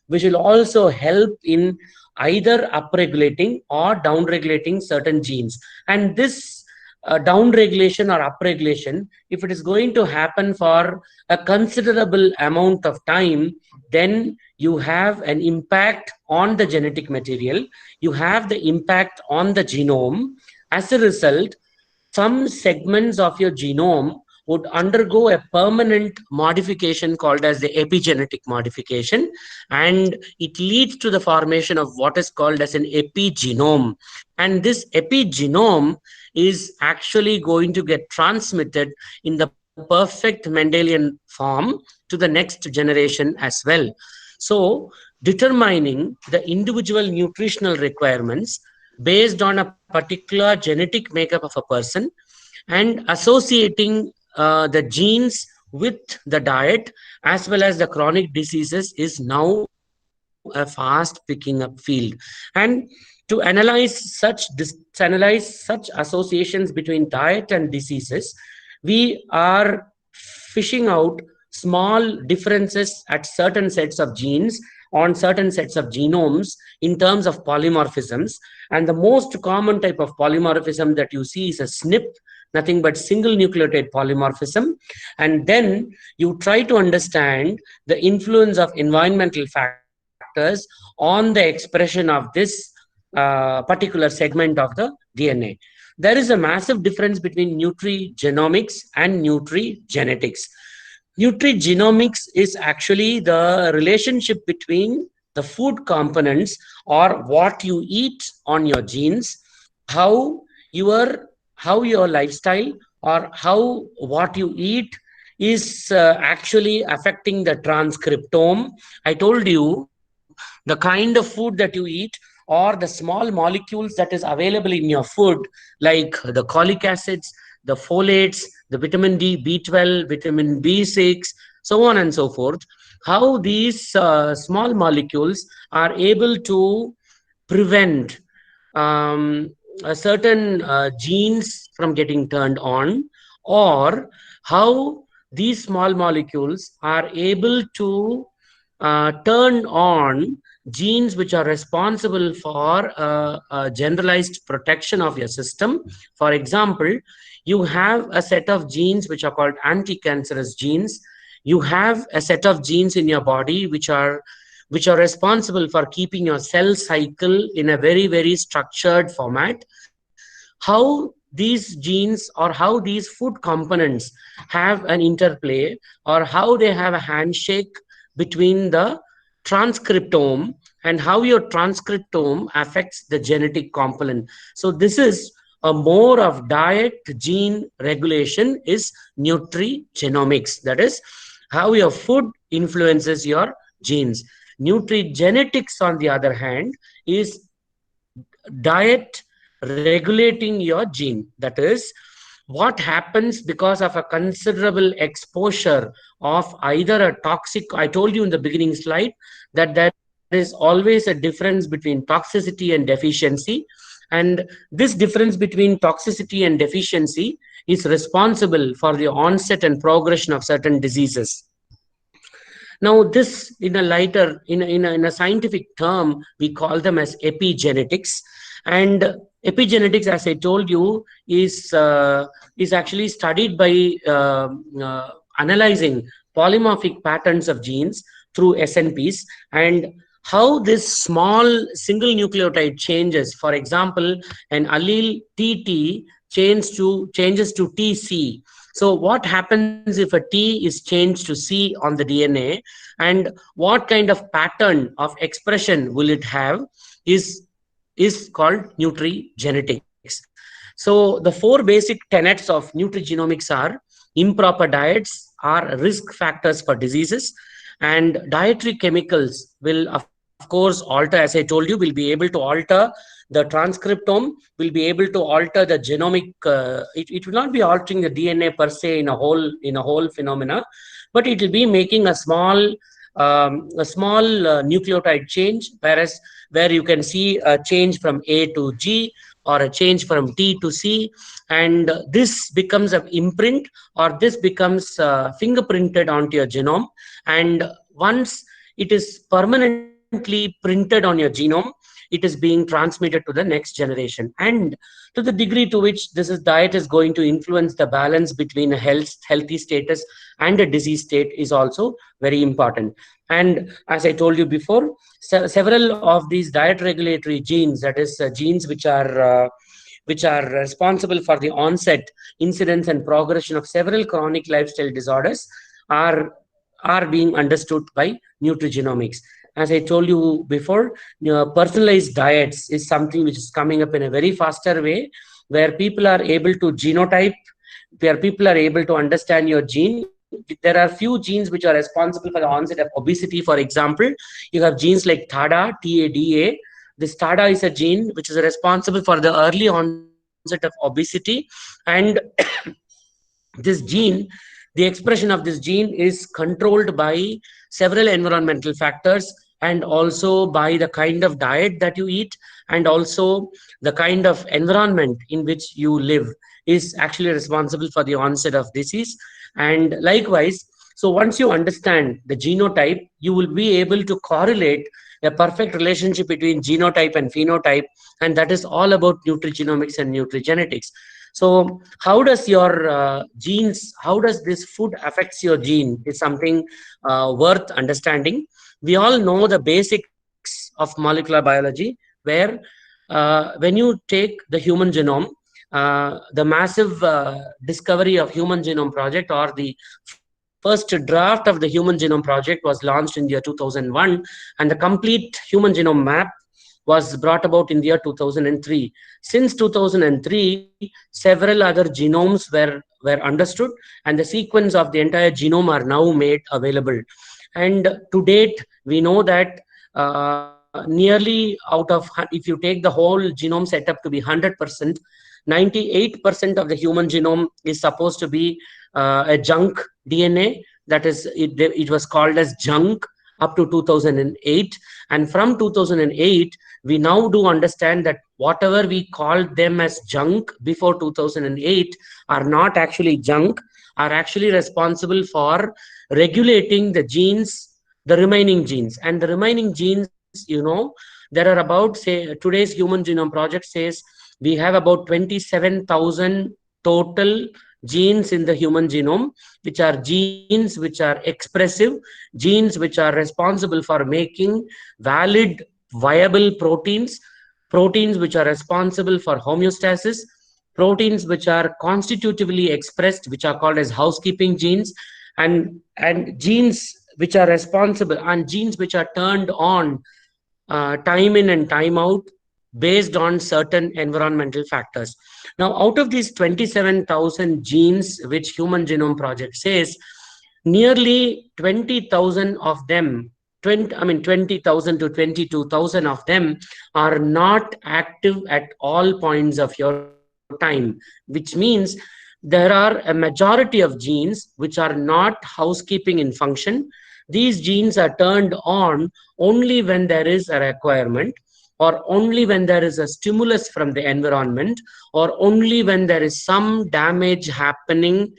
which will also help in either upregulating or downregulating certain genes. And this downregulation or upregulation, if it is going to happen for a considerable amount of time, then you have an impact on the genetic material, you have the impact on the genome. As a result, some segments of your genome would undergo a permanent modification called as the epigenetic modification, and it leads to the formation of what is called as an epigenome. And this epigenome is actually going to get transmitted in the perfect Mendelian form to the next generation as well. So determining the individual nutritional requirements based on a particular genetic makeup of a person and associating the genes with the diet as well as the chronic diseases is now a fast picking up field. And to analyze such associations between diet and diseases, we are fishing out small differences at certain sets of genes on certain sets of genomes in terms of polymorphisms. And the most common type of polymorphism that you see is a SNP, nothing but single nucleotide polymorphism. And then you try to understand the influence of environmental factors on the expression of this particular segment of the DNA. There is a massive difference between nutrigenomics and nutrigenetics. Nutrigenomics is actually the relationship between the food components or what you eat on your genes, how how your lifestyle or how what you eat is actually affecting the transcriptome. I told you the kind of food that you eat or the small molecules that is available in your food, like the cholic acids, the folates, the vitamin D, B12, vitamin B6, so on and so forth, how these small molecules are able to prevent certain genes from getting turned on, or how these small molecules are able to turn on genes which are responsible for generalized protection of your system. For example, you have a set of genes which are called anti-cancerous genes. You have a set of genes in your body which are responsible for keeping your cell cycle in a very, very structured format. How these genes or how these food components have an interplay, or how they have a handshake between the transcriptome, and how your transcriptome affects the genetic component. So this is a more of diet gene regulation is nutrigenomics. That is how your food influences your genes. Nutrigenetics, on the other hand, is diet regulating your gene. That is what happens because of a considerable exposure of either a toxic, I told you in the beginning slide that there is always a difference between toxicity and deficiency, and this difference between toxicity and deficiency is responsible for the onset and progression of certain diseases. Now, this in a lighter, in a scientific term, we call them as epigenetics. And epigenetics, as I told you, is actually studied by analyzing polymorphic patterns of genes through SNPs, and how this small single nucleotide changes. For example, an allele TT changes to TC. So what happens if a T is changed to C on the DNA, and what kind of pattern of expression will it have is called nutrigenetics. So the four basic tenets of nutrigenomics are: improper diets are risk factors for diseases, and dietary chemicals will of course alter, as I told you, will be able to alter the transcriptome, will be able to alter the genomic, it will not be altering the DNA per se in a whole phenomena, but it will be making a small nucleotide change, whereas where you can see a change from A to G or a change from T to C, and this becomes an imprint, or this becomes fingerprinted onto your genome, and once it is permanently printed on your genome, it is being transmitted to the next generation. And to the degree to which diet is going to influence the balance between a healthy status and a disease state is also very important. And as I told you before, several of these diet regulatory genes, that is genes which are responsible for the onset, incidence, and progression of several chronic lifestyle disorders, are being understood by nutrigenomics. As I told you before, personalized diets is something which is coming up in a very faster way, where people are able to genotype, where people are able to understand your gene. There are few genes which are responsible for the onset of obesity. For example, you have genes like TADA, TADA. This TADA is a gene which is responsible for the early onset of obesity, and this gene, the expression of this gene is controlled by several environmental factors, and also by the kind of diet that you eat, and also the kind of environment in which you live is actually responsible for the onset of disease. And likewise, so once you understand the genotype, you will be able to correlate a perfect relationship between genotype and phenotype, and that is all about nutrigenomics and nutrigenetics. So how does your genes, how does this food affects your gene is something worth understanding. We all know the basics of molecular biology, where when you take the human genome, the massive discovery of Human Genome Project, or the first draft of the Human Genome Project, was launched in the year 2001, and the complete human genome map was brought about in the year 2003. Since 2003, several other genomes were understood, and the sequence of the entire genome are now made available. And to date, we know that nearly out of, if you take the whole genome setup to be 100%, 98% of the human genome is supposed to be a junk DNA. That is, it was called as junk up to 2008. And from 2008, we now do understand that whatever we called them as junk before 2008 are not actually junk, are actually responsible for regulating the genes, the remaining genes. And the remaining genes, you know, there are about, say, today's Human Genome Project says we have about 27,000 total genes in the human genome, which are genes which are expressive, genes which are responsible for making valid, viable proteins, proteins which are responsible for homeostasis, proteins which are constitutively expressed, which are called as housekeeping genes, and genes which are responsible, and genes which are turned on time in and time out based on certain environmental factors. Now, out of these 27,000 genes which Human Genome Project says, nearly 20,000 of them, 20,000 to 22,000 of them are not active at all points of your time, which means there are a majority of genes which are not housekeeping in function. These genes are turned on only when there is a requirement, or only when there is a stimulus from the environment, or only when there is some damage happening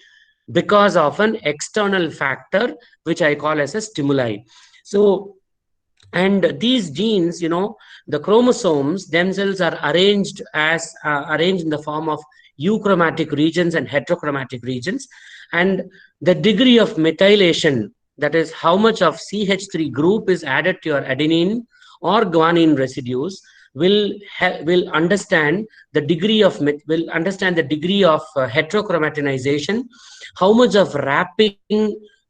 because of an external factor, which I call as a stimuli. So, and these genes, you know, the chromosomes themselves are arranged as arranged in the form of euchromatic regions and heterochromatic regions, and the degree of methylation, that is how much of CH3 group is added to your adenine or guanine residues, will understand the degree of heterochromatinization, how much of wrapping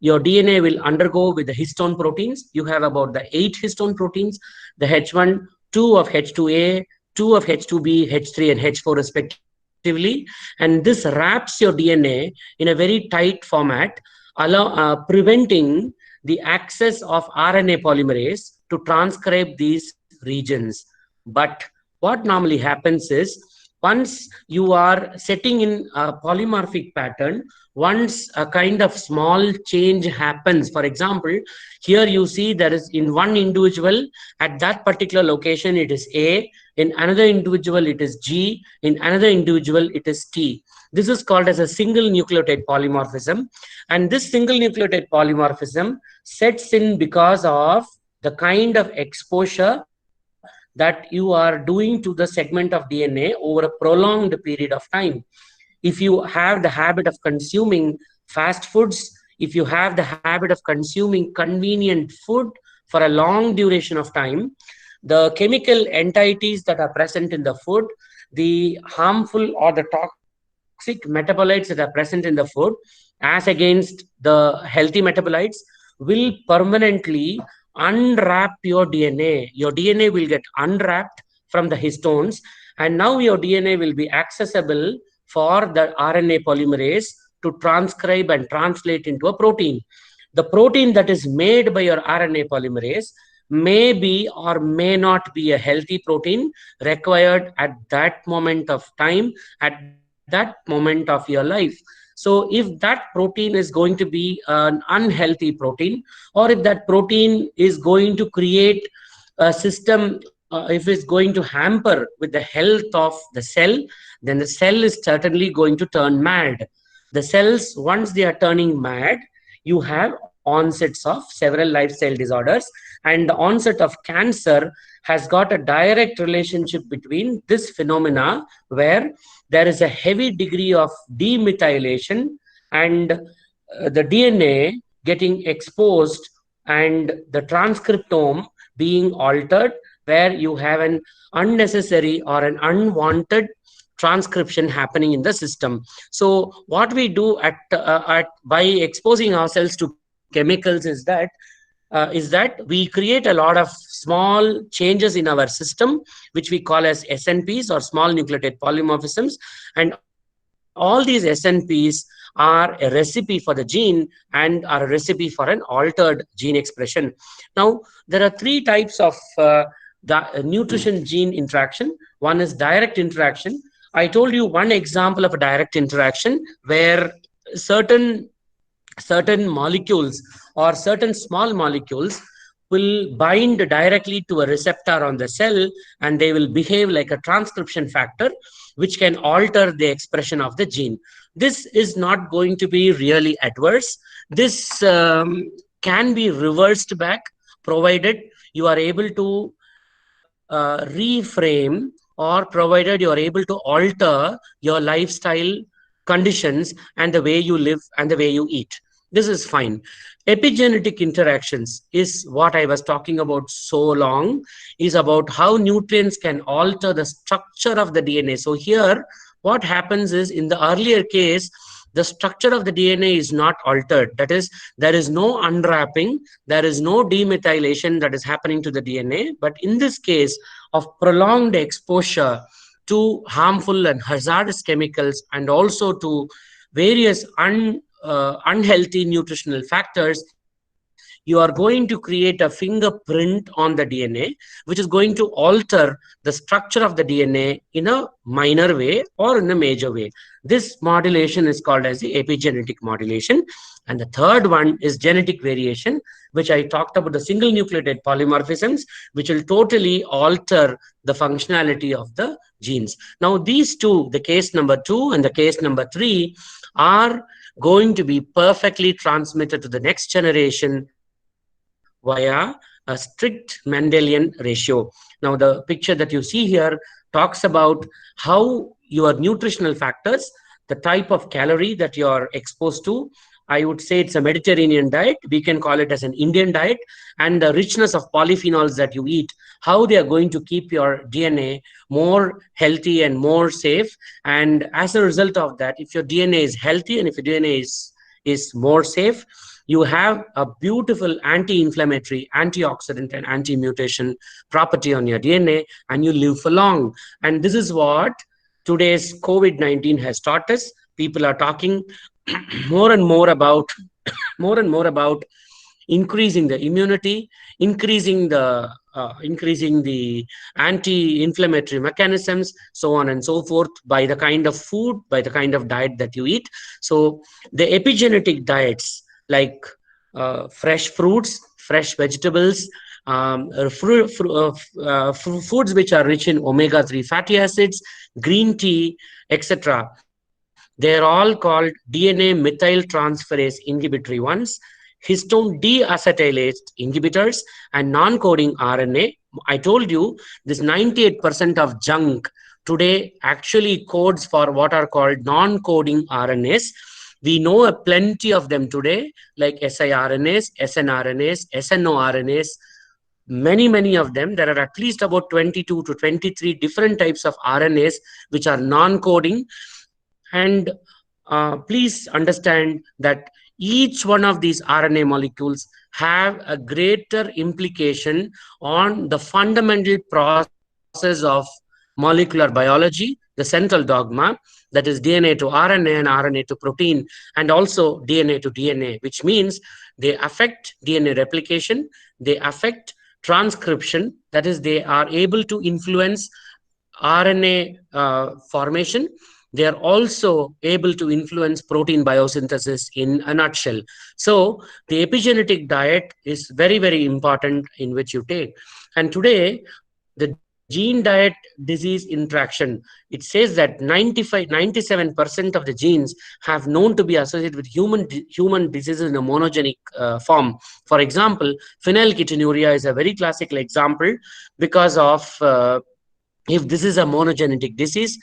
your DNA will undergo with the histone proteins. You have about the 8 histone proteins, the H1, 2 of H2A, 2 of H2B, H3, and H4 respectively. And this wraps your DNA in a very tight format, preventing the access of RNA polymerase to transcribe these regions. But what normally happens is, once you are setting in a polymorphic pattern, once a kind of small change happens, for example, here you see there is in one individual at that particular location it is A, in another individual it is G, in another individual it is T. This is called as a single nucleotide polymorphism, and this single nucleotide polymorphism sets in because of the kind of exposure that you are doing to the segment of DNA over a prolonged period of time. If you have the habit of consuming fast foods, if you have the habit of consuming convenient food for a long duration of time, the chemical entities that are present in the food, the harmful or the toxic metabolites that are present in the food, as against the healthy metabolites, will permanently unwrap your DNA. Your DNA will get unwrapped from the histones, and now your DNA will be accessible for the RNA polymerase to transcribe and translate into a protein. The protein that is made by your RNA polymerase may be or may not be a healthy protein required at that moment of time, at that moment of your life. So if that protein is going to be an unhealthy protein, or if that protein is going to create a system, if it's going to hamper with the health of the cell, then the cell is certainly going to turn mad. The cells, once they are turning mad, you have onsets of several lifestyle disorders, and the onset of cancer has got a direct relationship between this phenomena, where there is a heavy degree of demethylation and the DNA getting exposed and the transcriptome being altered, where you have an unnecessary or an unwanted transcription happening in the system. So what we do by exposing ourselves to chemicals is that is that we create a lot of small changes in our system, which we call as SNPs or small nucleotide polymorphisms. And all these SNPs are a recipe for the gene and are a recipe for an altered gene expression. Now, there are three types of the nutrition gene interaction. One is direct interaction. I told you one example of a direct interaction where certain molecules or certain small molecules will bind directly to a receptor on the cell, and they will behave like a transcription factor, which can alter the expression of the gene. This is not going to be really adverse. This can be reversed back, provided you are able to reframe, or provided you are able to alter your lifestyle conditions and the way you live and the way you eat. This is fine. Epigenetic interactions is what I was talking about so long, is about how nutrients can alter the structure of the DNA. So here, what happens is, in the earlier case, the structure of the DNA is not altered. That is, there is no unwrapping, there is no demethylation that is happening to the DNA. But in this case of prolonged exposure to harmful and hazardous chemicals, and also to various unhealthy nutritional factors, you are going to create a fingerprint on the DNA, which is going to alter the structure of the DNA in a minor way or in a major way. This modulation is called as the epigenetic modulation. And the third one is genetic variation, which I talked about, the single nucleotide polymorphisms, which will totally alter the functionality of the genes. Now, these two, the case number 2 and the case number 3, are going to be perfectly transmitted to the next generation via a strict Mendelian ratio. Now, the picture that you see here talks about how your nutritional factors, the type of calorie that you are exposed to, I would say it's a Mediterranean diet. We can call it as an Indian diet, and the richness of polyphenols that you eat, how they are going to keep your DNA more healthy and more safe. And as a result of that, if your DNA is healthy and if your DNA is more safe, you have a beautiful anti-inflammatory, antioxidant, and anti-mutation property on your DNA, and you live for long. And this is what today's COVID-19 has taught us. People are talking more and more about increasing the immunity, increasing the anti-inflammatory mechanisms, so on and so forth, by the kind of food, by the kind of diet that you eat. So the epigenetic diets, like fresh fruits, fresh vegetables, foods which are rich in omega-3 fatty acids, green tea, etc. They are all called DNA methyltransferase inhibitory ones, histone deacetylase inhibitors, and non-coding RNA. I told you this 98% of junk today actually codes for what are called non-coding RNAs. We know a plenty of them today, like siRNAs, snRNAs, snORNAs, many of them. There are at least about 22 to 23 different types of RNAs which are non-coding. And please understand that each one of these RNA molecules have a greater implication on the fundamental process of molecular biology, the central dogma, that is DNA to RNA and RNA to protein, and also DNA to DNA, which means they affect DNA replication, they affect transcription, that is, they are able to influence RNA formation. They are also able to influence protein biosynthesis in a nutshell. So the epigenetic diet is very, very important in which you take. And today, the gene diet disease interaction, it says that 97% of the genes have known to be associated with human diseases in a monogenic form. For example, phenylketonuria is a very classical example, because of if this is a monogenetic disease,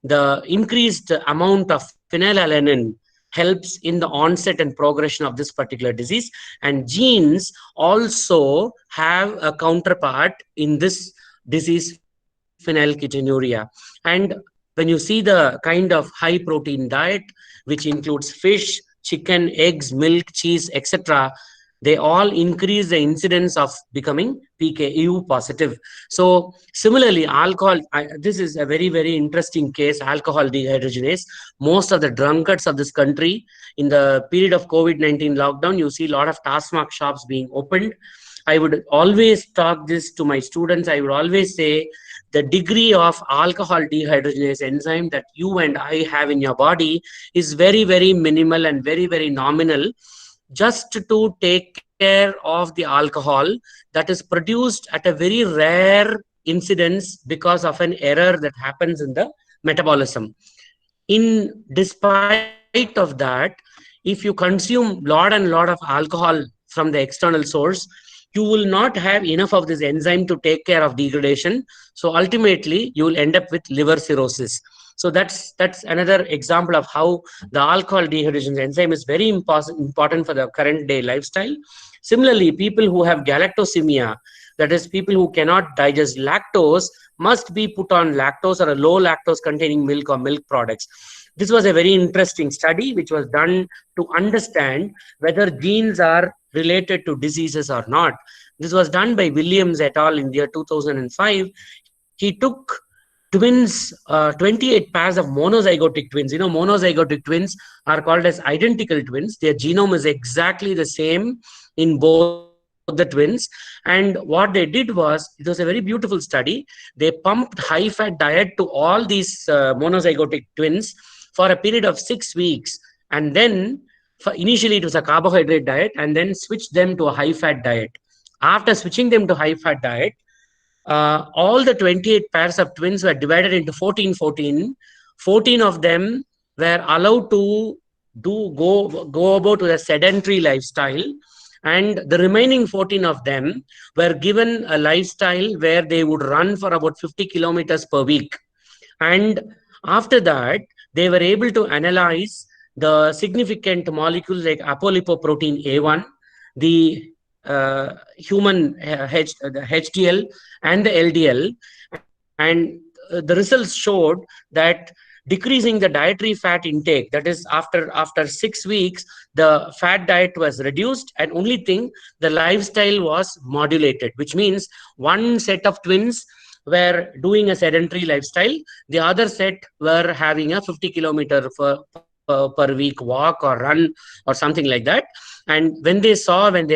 the increased amount of phenylalanine helps in the onset and progression of this particular disease. And genes also have a counterpart in this disease, phenylketonuria. And when you see the kind of high protein diet, which includes fish, chicken, eggs, milk, cheese, etc., they all increase the incidence of becoming PKU positive. So similarly, alcohol, this is a very, very interesting case, alcohol dehydrogenase. Most of the drunkards of this country, in the period of COVID-19 lockdown, you see a lot of Tasmak shops being opened. I would always talk this to my students. I would always say the degree of alcohol dehydrogenase enzyme that you and I have in your body is very, very minimal and very, very nominal, just to take care of the alcohol that is produced at a very rare incidence because of an error that happens in the metabolism. In despite of that, if you consume lot and lot of alcohol from the external source, you will not have enough of this enzyme to take care of degradation. So ultimately, you will end up with liver cirrhosis. So that's another example of how the alcohol dehydrogenase enzyme is very important for the current day lifestyle. Similarly, people who have galactosemia, that is, people who cannot digest lactose, must be put on lactose or a low lactose containing milk or milk products. This was a very interesting study which was done to understand whether genes are related to diseases or not. This was done by Williams et al. In the year 2005. He took twins, 28 pairs of monozygotic twins. You know, monozygotic twins are called as identical twins. Their genome is exactly the same in both the twins. And what they did was, it was a very beautiful study. They pumped high-fat diet to all these monozygotic twins for a period of 6 weeks. And then, initially it was a carbohydrate diet, and then switched them to a high-fat diet. After switching them to high-fat diet, all the 28 pairs of twins were divided into 14. 14 of them were allowed to go about with a sedentary lifestyle, and the remaining 14 of them were given a lifestyle where they would run for about 50 kilometers per week. And after that, they were able to analyze the significant molecules like apolipoprotein A1, the human the HDL and the LDL, and the results showed that decreasing the dietary fat intake, that is, after 6 weeks, the fat diet was reduced, and only thing, the lifestyle was modulated, which means one set of twins were doing a sedentary lifestyle, the other set were having a 50 kilometer per week walk or run or something like that. And when they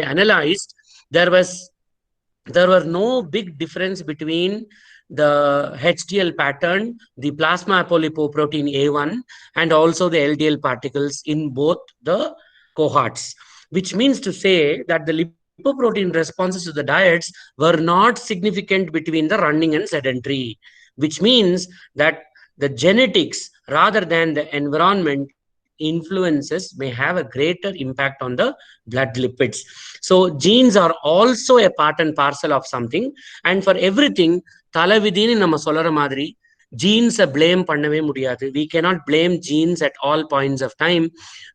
analyzed, there were no big difference between the HDL pattern, the plasma apolipoprotein A1, and also the LDL particles in both the cohorts, which means to say that the lipoprotein responses to the diets were not significant between the running and sedentary, which means that the genetics rather than the environment influences may have a greater impact on the blood lipids. So genes are also a part and parcel of something, and for everything, talavidini nama solra madri, genes blame pannave mudiyadu. We cannot blame genes at all points of time.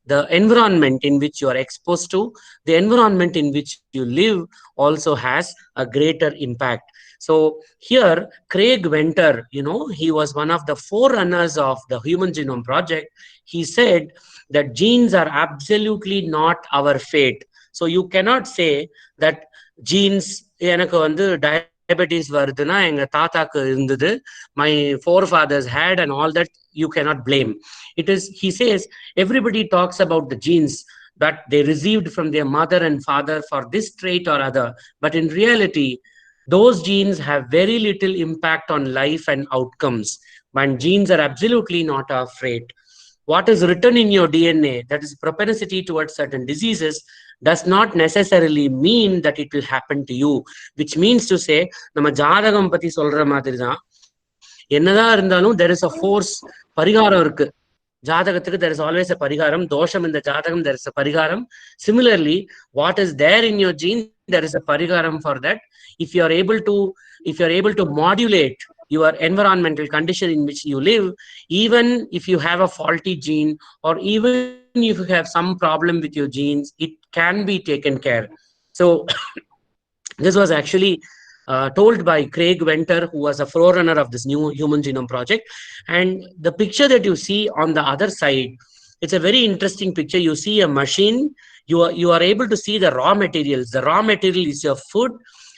The environment in which you are exposed to, the environment in which you live also has a greater impact. So here, Craig Venter, he was one of the forerunners of the Human Genome Project. He said that genes are absolutely not our fate. So you cannot say that genes, diabetes varuduna, enga taathaku irundhudu, my forefathers had, and all that, you cannot blame. It is, he says, everybody talks about the genes that they received from their mother and father for this trait or other. But in reality, those genes have very little impact on life and outcomes. And genes are absolutely not our fate. What is written in your DNA, that is propensity towards certain diseases, does not necessarily mean that it will happen to you. Which means to say, nama jadagam pati solra madiri dhaan, ennada irundhalum there is a force, parigaram irukku. Jatagathukku there is always a parigaram. Dosham in the jatagam, there is a parigaram. Similarly, what is there in your gene, there is a parigaram for that. If you are able to modulate your environmental condition in which you live, even if you have a faulty gene, or even if you have some problem with your genes, it can be taken care. So this was actually told by Craig Venter, who was a forerunner of this new Human Genome Project. And the picture that you see on the other side It's a very interesting picture. You see a machine, you are able to see the raw materials. The raw material is your food,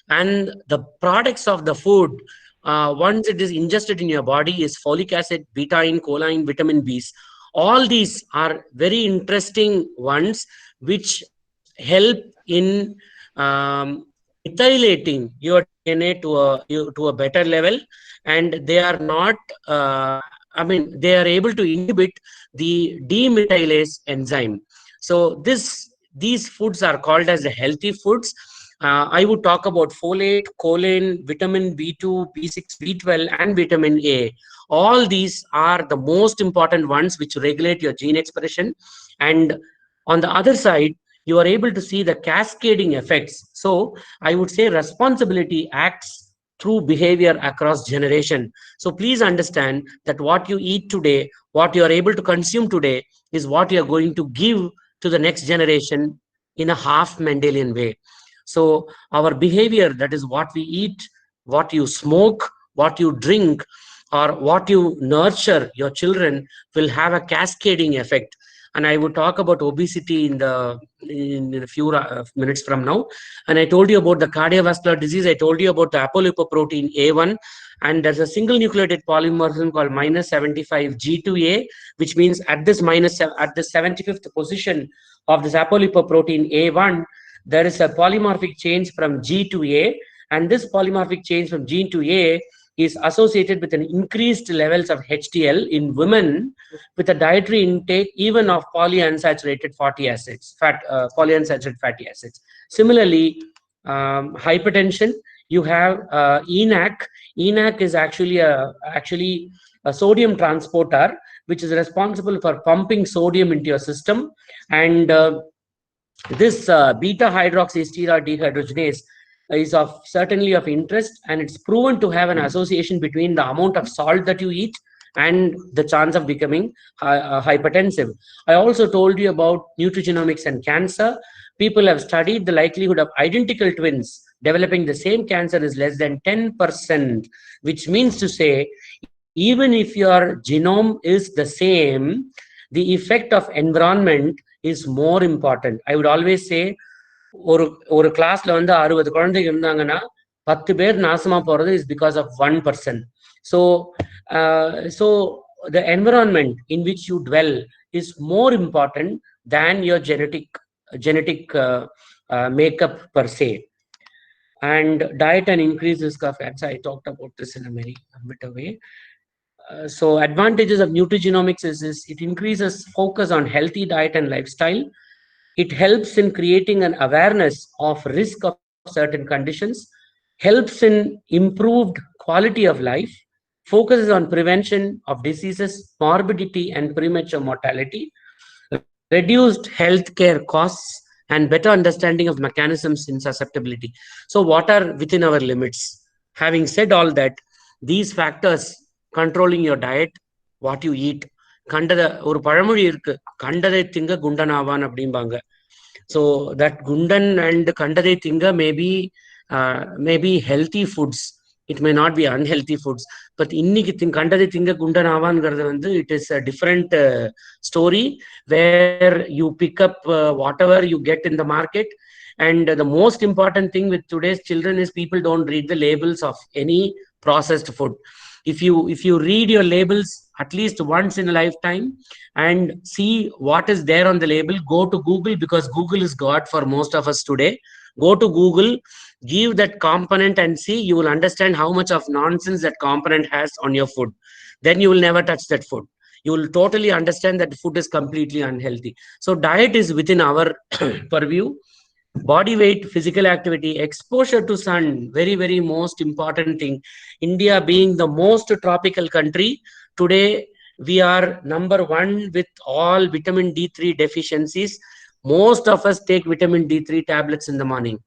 and the products of the food, once it is ingested in your body, is folic acid, betaine, choline, vitamin Bs. All these are very interesting ones which help in methylating your DNA to a better level, and they are not, they are able to inhibit the demethylase enzyme. So these foods are called as the healthy foods. I would talk about folate, choline, vitamin B2, B6, B12, and vitamin A. All these are the most important ones which regulate your gene expression. And on the other side, you are able to see the cascading effects. So I would say responsibility acts through behavior across generation. So please understand that what you eat today, what you are able to consume today, is what you are going to give to the next generation in a half Mendelian way. So our behavior, that is what we eat, what you smoke, what you drink, or what you nurture your children, will have a cascading effect. And I would talk about obesity in a few minutes from now. And I told you about the cardiovascular disease. I told you about the apolipoprotein A1, and there's a single nucleotide polymorphism called -75 G2A, which means at the 75th position of this apolipoprotein A1, there is a polymorphic change from G to A, and this polymorphic change from G to A is associated with an increased levels of HDL in women with a dietary intake even of polyunsaturated fatty acids, polyunsaturated fatty acids. Similarly, hypertension, you have ENaC. ENaC is actually a sodium transporter, which is responsible for pumping sodium into your system. And this beta hydroxysteroid dehydrogenase is certainly of interest, and it's proven to have an association between the amount of salt that you eat and the chance of becoming hypertensive. I also told you about nutrigenomics and cancer. People have studied the likelihood of identical twins developing the same cancer is less than 10%, which means to say, even if your genome is the same, the effect of environment is more important. I would always say, ஒரு கிளாஸ்ல வந்து 60 குழந்தைங்க இருந்தாங்கன்னா 10 பேர் நாசமா போறது is because of 1%. So the environment in which you dwell is more important than your genetic makeup per se. And diet and increased risk of cancer, I talked about this in a very better way. So advantages of nutrigenomics is it increases focus on healthy diet and lifestyle. It helps in creating an awareness of risk of certain conditions, helps in improved quality of life, focuses on prevention of diseases, morbidity, and premature mortality, reduced healthcare costs, and better understanding of mechanisms in susceptibility. So what are within our limits? Having said all that, these factors controlling your diet, what you eat, கண்டத ஒரு பழமொழி இருக்கு, கண்டதை திங்க குண்டனாவான் அப்படிம்பாங்க. So that gundan and kandade tinga may be healthy foods. It may not be unhealthy foods. But inniki kandade tinga gundanavaangaradu vandu, it is a different story where you pick up whatever you get in the market. And the most important thing with today's children is people don't read the labels of any processed food. If you read your labels at least once in a lifetime and see what is there on the label, go to Google, because Google is God for most of us today. Go to Google, give that component and see, you will understand how much of nonsense that component has on your food. Then you will never touch that food. You will totally understand that food is completely unhealthy. So diet is within our purview. Body weight, physical activity, exposure to sun, very, very most important thing. India being the most tropical country, today we are number 1 with all vitamin D3 deficiencies. Most of us take vitamin D3 tablets in the morning.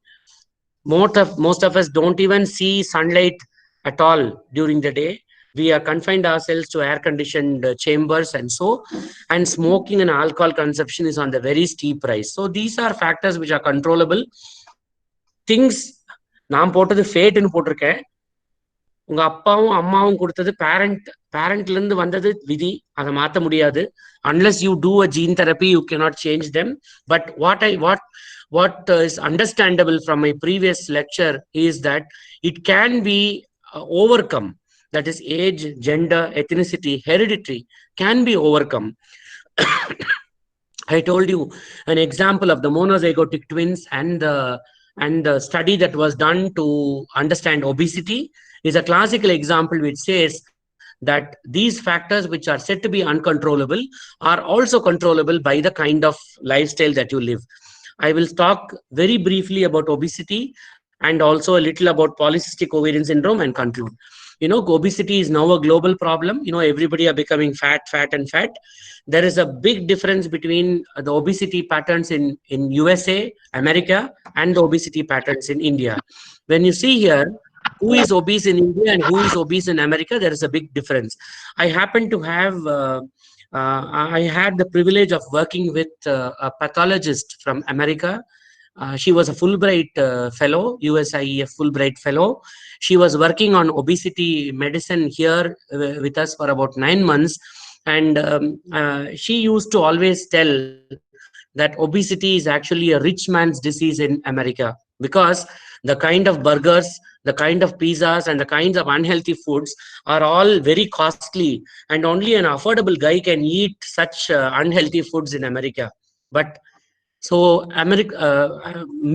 Most of us don't even see sunlight at all during the day. We are confined ourselves to air-conditioned chambers and smoking and alcohol consumption is on the very steep rise. So these are factors which are controllable. Things, நான் போட்டது fate ன்னு போட்டிருக்கேன். உங்க அப்பாவும் அம்மாவும் கொடுத்தது பேரண்ட்ல இருந்து வந்தது விதி, அதை மாத்த முடியாது. Unless you do a gene therapy, you cannot change them. But what is understandable from my previous lecture is that it can be overcome. That is, age, gender, ethnicity, hereditary can be overcome. I told you an example of the monozygotic twins and the study that was done to understand obesity is a classical example which says that these factors which are said to be uncontrollable are also controllable by the kind of lifestyle that you live. I will talk very briefly about obesity and also a little about polycystic ovarian syndrome and conclude. Obesity is now a global problem. Everybody are becoming fat. There is a big difference between the obesity patterns in USA, America, and the obesity patterns in India. When you see here, who is obese in India and who is obese in America, there is a big difference. I happen to have, I had the privilege of working with a pathologist from America. She was a Fulbright fellow, USIEF Fulbright fellow. She was working on obesity medicine here with us for about 9 months. And she used to always tell that obesity is actually a rich man's disease in America, because the kind of burgers, the kind of pizzas, and the kinds of unhealthy foods are all very costly, and only an affordable guy can eat such unhealthy foods in America. But so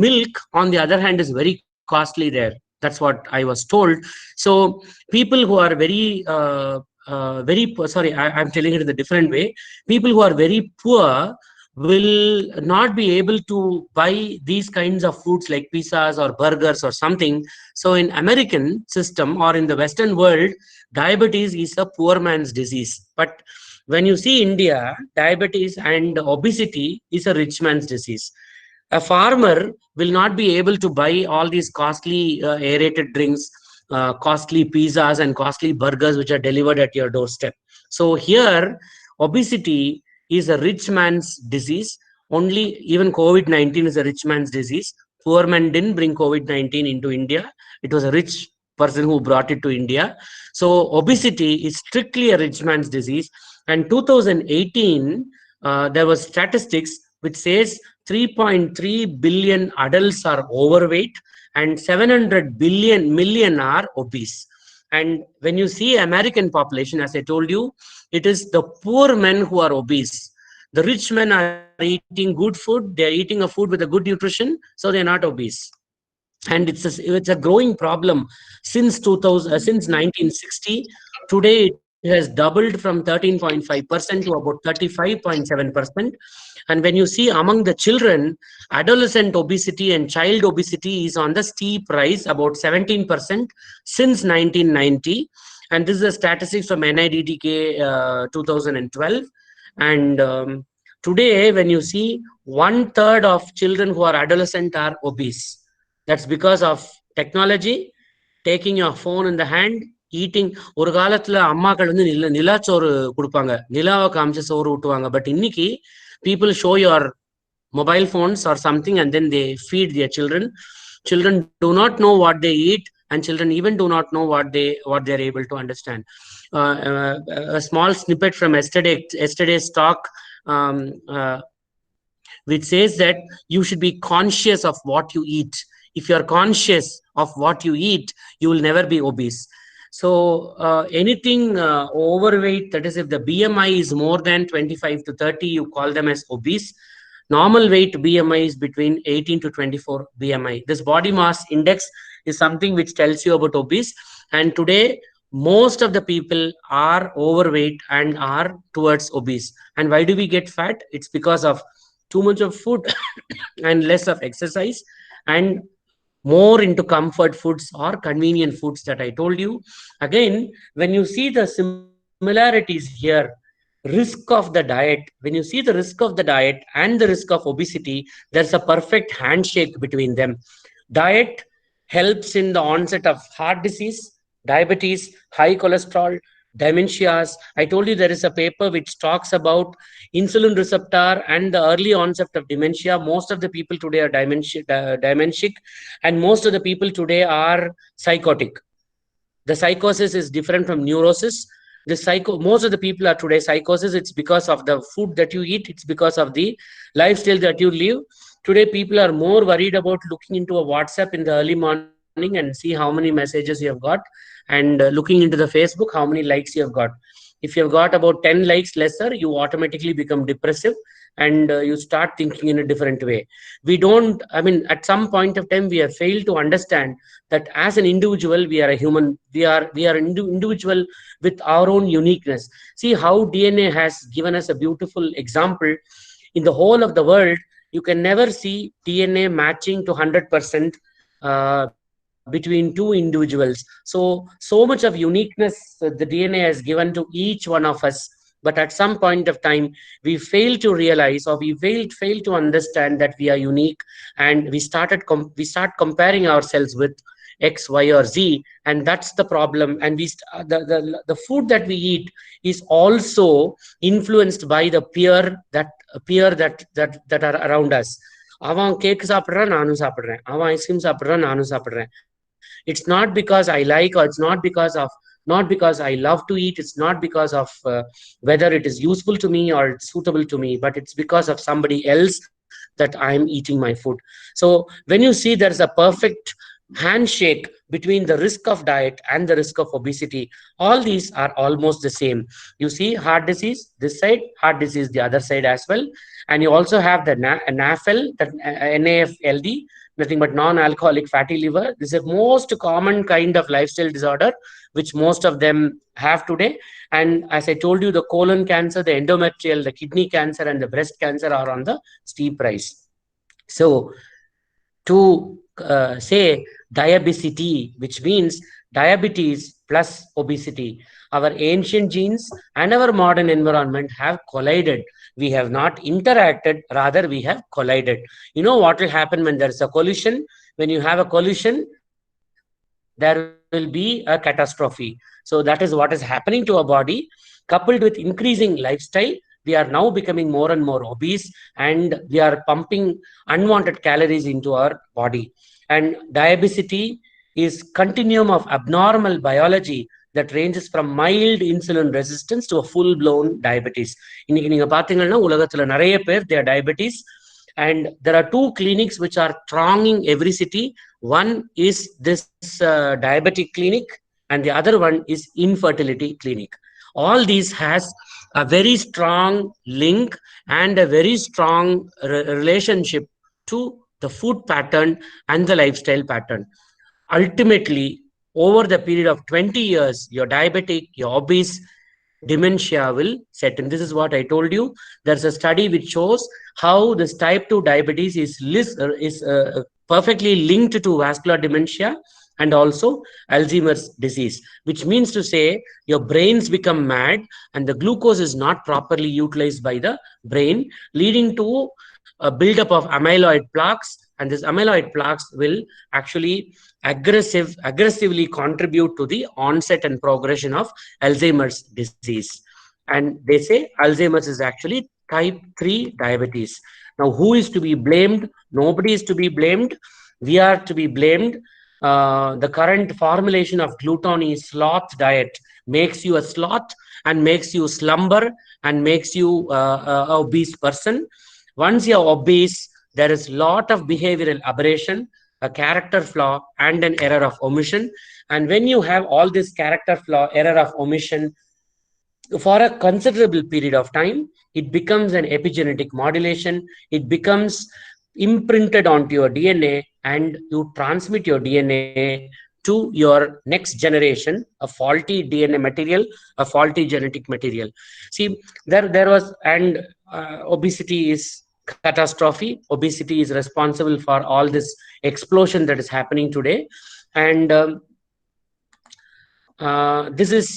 milk, on the other hand, is very costly there. That's what I was told. So people who are very poor, sorry, I'm telling it in a different way. People who are very poor will not be able to buy these kinds of foods like pizzas or burgers or something. So in American system or in the Western world, diabetes is a poor man's disease. But when you see India, diabetes and obesity is a rich man's disease. A farmer will not be able to buy all these costly aerated drinks, costly pizzas and costly burgers which are delivered at your doorstep. So here, obesity is a rich man's disease. Only even COVID-19 is a rich man's disease. Poor man didn't bring COVID-19 into India. It was a rich person who brought it to India. So obesity is strictly a rich man's disease. And 2018, there was statistics which says 3.3 billion adults are overweight and 700 million are obese. And when you see American population, as I told you, it is the poor men who are obese. The rich men are eating good food. They are eating a food with a good nutrition, so they are not obese. And it's a growing problem since 1960. Today it has doubled from 13.5% to about 35.7%. And when you see among the children, adolescent obesity and child obesity is on the steep rise, about 17% since 1990. And this is a statistics from NIDDK 2012. And today, when you see 1/3 of children who are adolescent are obese. That's because of technology, taking your phone in the hand, eating. ஒரு காலத்துல அம்மாக்கள் வந்து நிலாச்சோறு கொடுப்பாங்க, நிலாவை காமிச்சு சோறு ஊட்டுவாங்க. But இன்னைக்கு people show your mobile phones or something and then they feed their children. Children do not know what they eat, and children even do not know what they're able to understand. A small snippet from yesterday's talk, which says that you should be conscious of what you eat. If you are conscious of what you eat, you will never be obese. So anything overweight, that is, if the BMI is more than 25 to 30, you call them as obese. Normal weight BMI is between 18 to 24 BMI. This body mass index is something which tells you about obese. And today, most of the people are overweight and are towards obese. And why do we get fat? It's because of too much of food and less of exercise, and more into comfort foods or convenient foods that I told you. Again, when you see the similarities here, risk of the diet, when you see the risk of the diet and the risk of obesity, there's a perfect handshake between them. Diet helps in the onset of heart disease, diabetes, high cholesterol, dementias. I told you there is a paper which talks about insulin receptor and the early onset of dementia. Most of the people today are dementic, and most of the people today are psychotic. The psychosis is different from neurosis. Most of the people are today psychosis. It's because of the food that you eat. It's because of the lifestyle that you live. Today, people are more worried about looking into a WhatsApp in the early morning and see how many messages you have got, and looking into the Facebook, how many likes you have got. If you have got about 10 likes lesser, you automatically become depressive, and you start thinking in a different way. At some point of time, we have failed to understand that as an individual, we are a human. We are individual with our own uniqueness. See how DNA has given us a beautiful example. In the whole of the world, you can never see DNA matching to 100% between two individuals. So much of uniqueness the DNA has given to each one of us. But at some point of time, we fail to realize, or we fail to understand that we are unique, and we start comparing ourselves with X, Y, or Z, and that's the problem. And the food that we eat is also influenced by the peer that are around us. அவன் cake சாப்பிடுறான், நானும் சாப்பிடுறேன். அவன் ice cream சாப்பிடுறான், நானும் சாப்பிடுறேன். It's not because I like, or it's not because I love to eat. It's not because of whether it is useful to me or it's suitable to me, but it's because of somebody else that I'm eating my food. So when you see there's a perfect handshake between the risk of diet and the risk of obesity, all these are almost the same. You see heart disease this side, heart disease the other side as well. And you also have the NAFL, that NAFLD, nothing but non-alcoholic fatty liver. This is the most common kind of lifestyle disorder which most of them have today. And as I told you, the colon cancer, the endometrial, the kidney cancer, and the breast cancer are on the steep rise. So to say diabesity, which means diabetes plus obesity, our ancient genes and our modern environment have collided. We have not interacted, rather we have collided. You know what will happen when there's a collision? When you have a collision, there will be a catastrophe. So that is what is happening to our body. Coupled with increasing lifestyle, we are now becoming more and more obese, and we are pumping unwanted calories into our body. And diabesity is continuum of abnormal biology that ranges from mild insulin resistance to a full-blown diabetes. இன்னைக்கு நீங்க பாத்தீங்கன்னா உலகத்துல நிறைய பேர் they are diabetes, and there are two clinics which are thronging every city. One is this diabetic clinic, and the other one is infertility clinic. All these has a very strong link and a very strong relationship to the food pattern and the lifestyle pattern. Ultimately, over the period of 20 years, your diabetic, your obese, dementia will set in. This is what I told you. There's a study which shows how this type 2 diabetes is perfectly linked to vascular dementia and also Alzheimer's disease, which means to say your brains become mad and the glucose is not properly utilized by the brain, leading to a buildup of amyloid plaques, and this amyloid plaques will actually aggressively contribute to the onset and progression of Alzheimer's disease. And they say Alzheimer's is actually type 3 diabetes. Now, who is to be blamed? Nobody is to be blamed. We are to be blamed. The current formulation of gluttony sloth diet makes you a sloth and makes you slumber and makes you an obese person. Once you're obese, there is a lot of behavioral aberration, a character flaw, and an error of omission. And when you have all this character flaw, error of omission, for a considerable period of time, it becomes an epigenetic modulation. It becomes imprinted onto your DNA, and you transmit your DNA to your next generation, a faulty DNA material, a faulty genetic material. See, there was, and obesity is catastrophe. Obesity is responsible for all this explosion that is happening today. And this is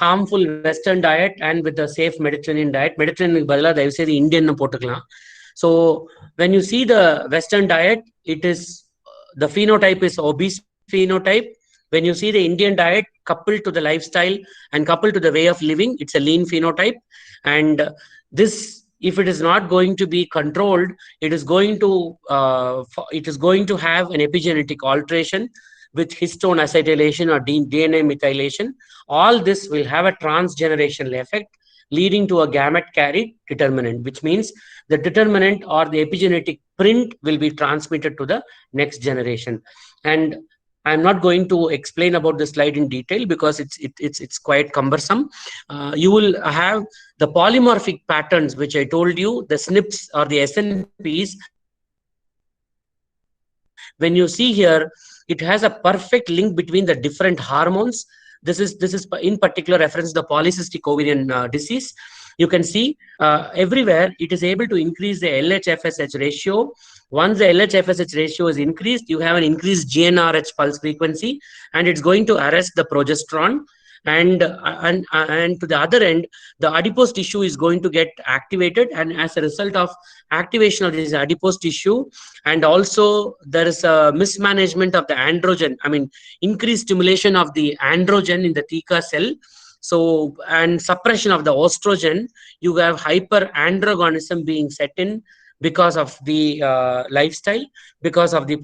harmful Western diet, and with the safe Mediterranean diet. Mediterranean badala dayavu seydhu Indian nu potukalam. So when you see the Western diet, it is, the phenotype is obese phenotype. When you see the Indian diet coupled to the lifestyle and coupled to the way of living, it's a lean phenotype. And this, if it is not going to be controlled, it is going to have an epigenetic alteration, with histone acetylation or DNA methylation. All this will have a transgenerational effect, leading to a gamete carried determinant, which means the determinant or the epigenetic print will be transmitted to the next generation. And I'm not going to explain about the slide in detail because it's quite cumbersome. You will have the polymorphic patterns, which I told you, the SNPs or the SNPs. When you see here, it has a perfect link between the different hormones. This is in particular reference to the polycystic ovarian disease. You can see everywhere it is able to increase the LH-FSH ratio. Once the LH-FSH ratio is increased, you have an increased GnRH pulse frequency, and it's going to arrest the progesterone. And to the other end, the adipose tissue is going to get activated, and as a result of activation of this adipose tissue, and also there is a mismanagement of the androgen, I mean increased stimulation of the androgen in the theca cell, so and suppression of the estrogen, you have hyperandrogenism being set in because of the lifestyle, because of the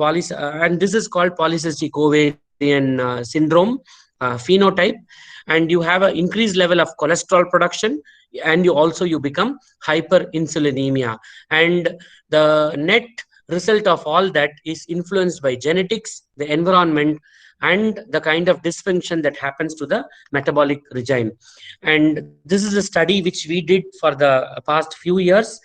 and this is called polycystic ovarian syndrome phenotype. And you have an increased level of cholesterol production, and you become hyperinsulinemia. And the net result of all that is influenced by genetics, the environment, and the kind of dysfunction that happens to the metabolic regime. And this is a study which we did for the past few years.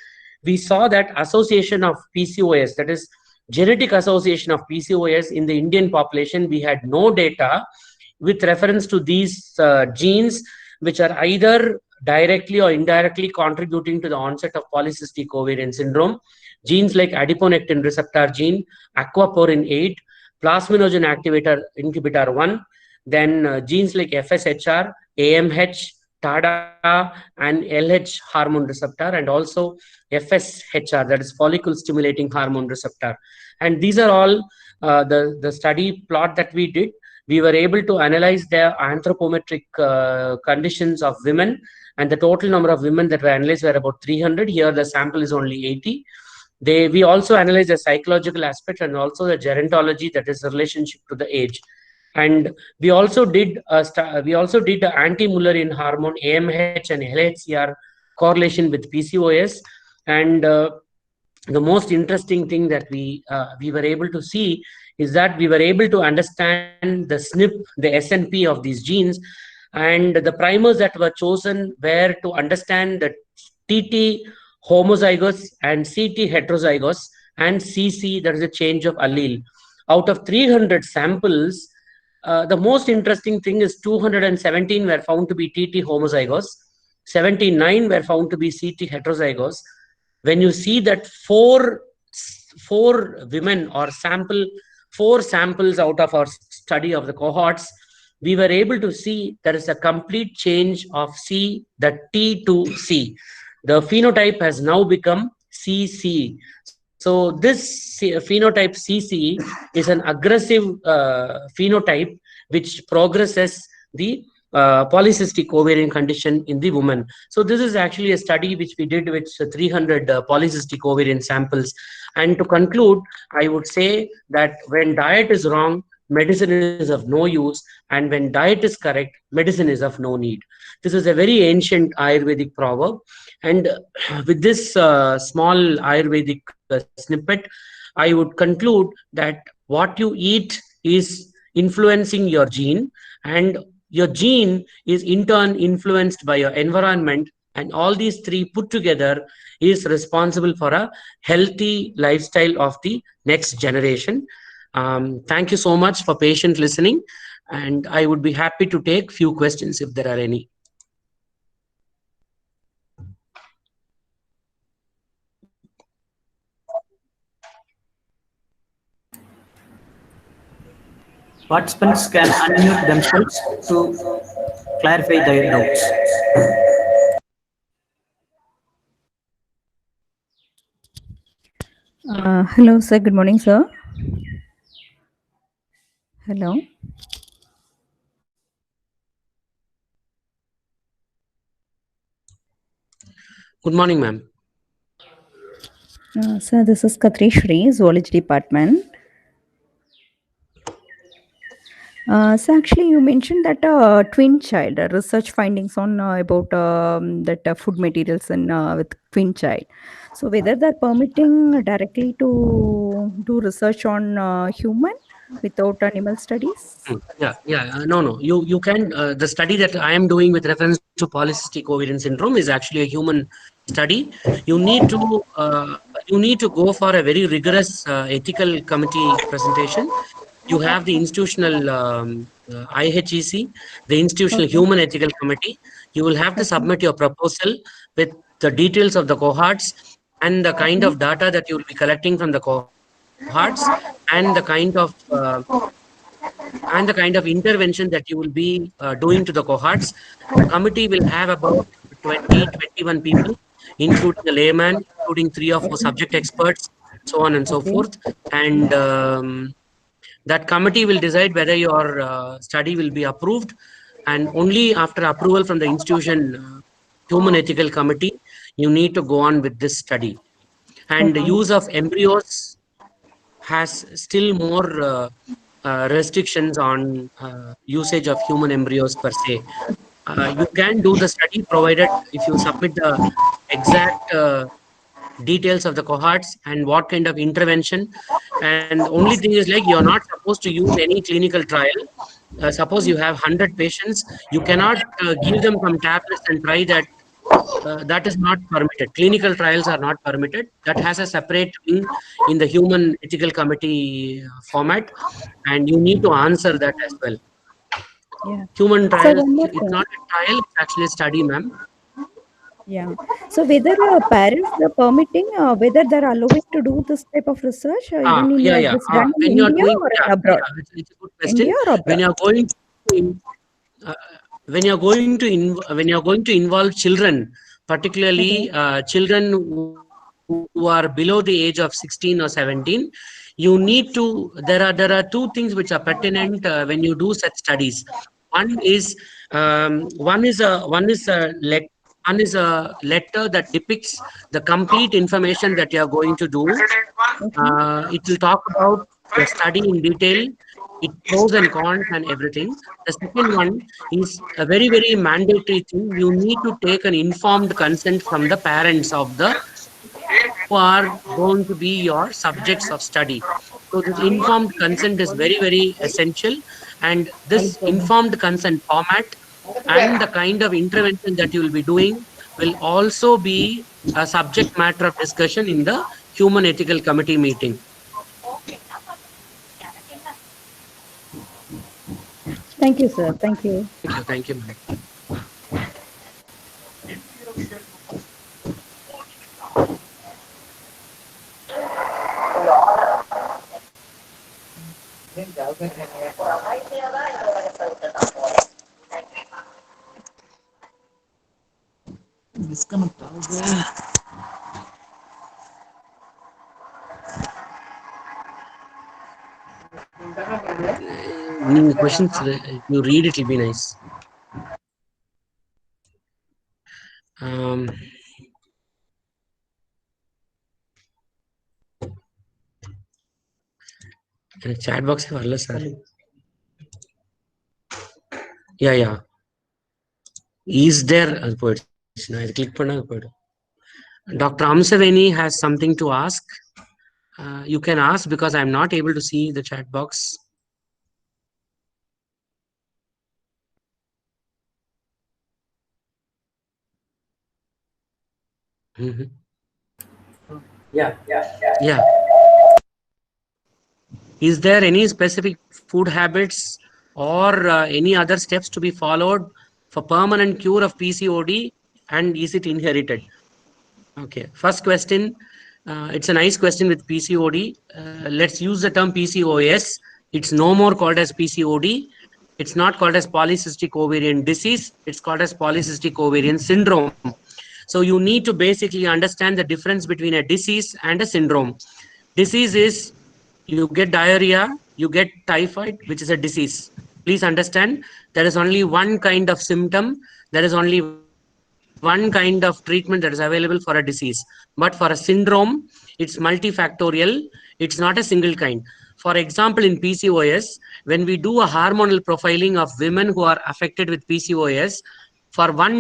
We saw that association of PCOS, that is genetic association of PCOS in the Indian population, we had no data with reference to these genes, which are either directly or indirectly contributing to the onset of polycystic ovarian syndrome. Genes like adiponectin receptor gene, aquaporin 8, plasminogen activator inhibitor 1, then genes like FSHR, AMH, TADA, and LH hormone receptor, and also FSHR, that is follicle stimulating hormone receptor. And these are all the study plot that we did. We were able to analyze the anthropometric conditions of women, and the total number of women that were analyzed were about 300. Here the sample is only 80. We also analyzed the psychological aspect and also the gerontology, that is the relationship to the age. And we also did the anti-Mullerian hormone AMH and LHCR correlation with PCOS. And the most interesting thing that we were able to see is that we were able to understand the SNP, the SNP of these genes, and the primers that were chosen were to understand the TT homozygous and CT heterozygous and CC, that is a change of allele. Out of 300 samples, the most interesting thing is 217 were found to be TT homozygous, 79 were found to be CT heterozygous. When you see that four women or four samples out of our study of the cohorts, we were able to see there is a complete change of C, the T to C. The phenotype has now become CC. So this phenotype CC is an aggressive phenotype which progresses the polycystic ovarian condition in the woman. So this is actually a study which we did with 300 polycystic ovarian samples. And to conclude, I would say that when diet is wrong, medicine is of no use, and when diet is correct, medicine is of no need. This is a very ancient Ayurvedic proverb. And with this small Ayurvedic snippet, I would conclude that what you eat is influencing your gene, and your gene is in turn influenced by your environment, and all these three put together is responsible for a healthy lifestyle of the next generation. Thank you so much for patient listening, and I would be happy to take few questions if there are any. Participants can unmute themselves to clarify their doubts. Hello, sir. Good morning, sir. Hello. Good morning, ma'am. Sir, this is Katri Shri, Zoology Department. So actually, you mentioned that twin child research findings on about that food materials and with twin child. So whether they're permitting directly to do research on human without animal studies. No. You can, the study that I am doing with reference to polycystic ovarian syndrome is actually a human study. You need to, you need to go for a very rigorous ethical committee presentation. You have the institutional IHEC, the institutional Okay. human ethical committee. You will have to Okay. submit your proposal with the details of the cohorts and the kind Okay. of data that you will be collecting from the cohorts and the kind of intervention that you will be doing to the cohorts. The committee will have about 20, 21 people, including a layman, including 3 or 4 subject experts, so on and so Okay. forth. And that committee will decide whether your study will be approved. And only after approval from the institution human ethical committee, you need to go on with this study. And the Okay. use of embryos has still more restrictions on usage of human embryos per se. You can do the study provided if you submit the exact details of the cohorts and what kind of intervention. And the only thing is, like, you're not supposed to use any clinical trial. Suppose you have 100 patients, you cannot give them some tablets and try that. That is not permitted. Clinical trials are not permitted. That has a separate wing in the human ethical committee format, and you need to answer that as well. Yeah. Human So trials, one more it's thing. not a trial, it's actually a study, ma'am. Yeah. So whether parents are permitting, whether they're allowing to do this type of research, even in this done in When you're India doing, or in abroad? it's a good India question. or When abroad? you're going to, uh, when you're going to involve children, Okay. particularly children who are below the age of 16 or 17, you need to, there are 2 things which are pertinent when you do such studies. One is one is a one is a letter that depicts the complete information that you are going to do. Okay. It will talk about the study in detail, its pros and cons and everything. The second one is a very, very mandatory thing. You need to take an informed consent from the parents of the who are going to be your subjects of study. So this informed consent is very, very essential. And this informed consent format and the kind of intervention that you will be doing will also be a subject matter of discussion in the human ethical committee meeting. Thank you, sir. Thank you. Thank you, ma'am. Any questions? You read it will be nice. Um, chat box வரல sir. Yeah. Is there அது போயிடுச்சு. நான் இது click பண்ணா அது போயிடும். Dr. Amsaveni has something to ask. You can ask because I'm not able to see the chat box. Mhm. Yeah. Is there any specific food habits or any other steps to be followed for permanent cure of PCOD, and is it inherited? Okay, first question. It's a nice question with PCOD. Let's use the term PCOS. It's no more called as PCOD. It's not called as polycystic ovarian disease. It's called as polycystic ovarian syndrome. So you need to basically understand the difference between a disease and a syndrome. Disease is you get diarrhea, you get typhoid, which is a disease. Please understand there is only one kind of symptom. There is only one kind of treatment that is available for a disease. But for a syndrome, it's multifactorial. It's not a single kind. For example, in PCOS, when we do a hormonal profiling of women who are affected with PCOS, for one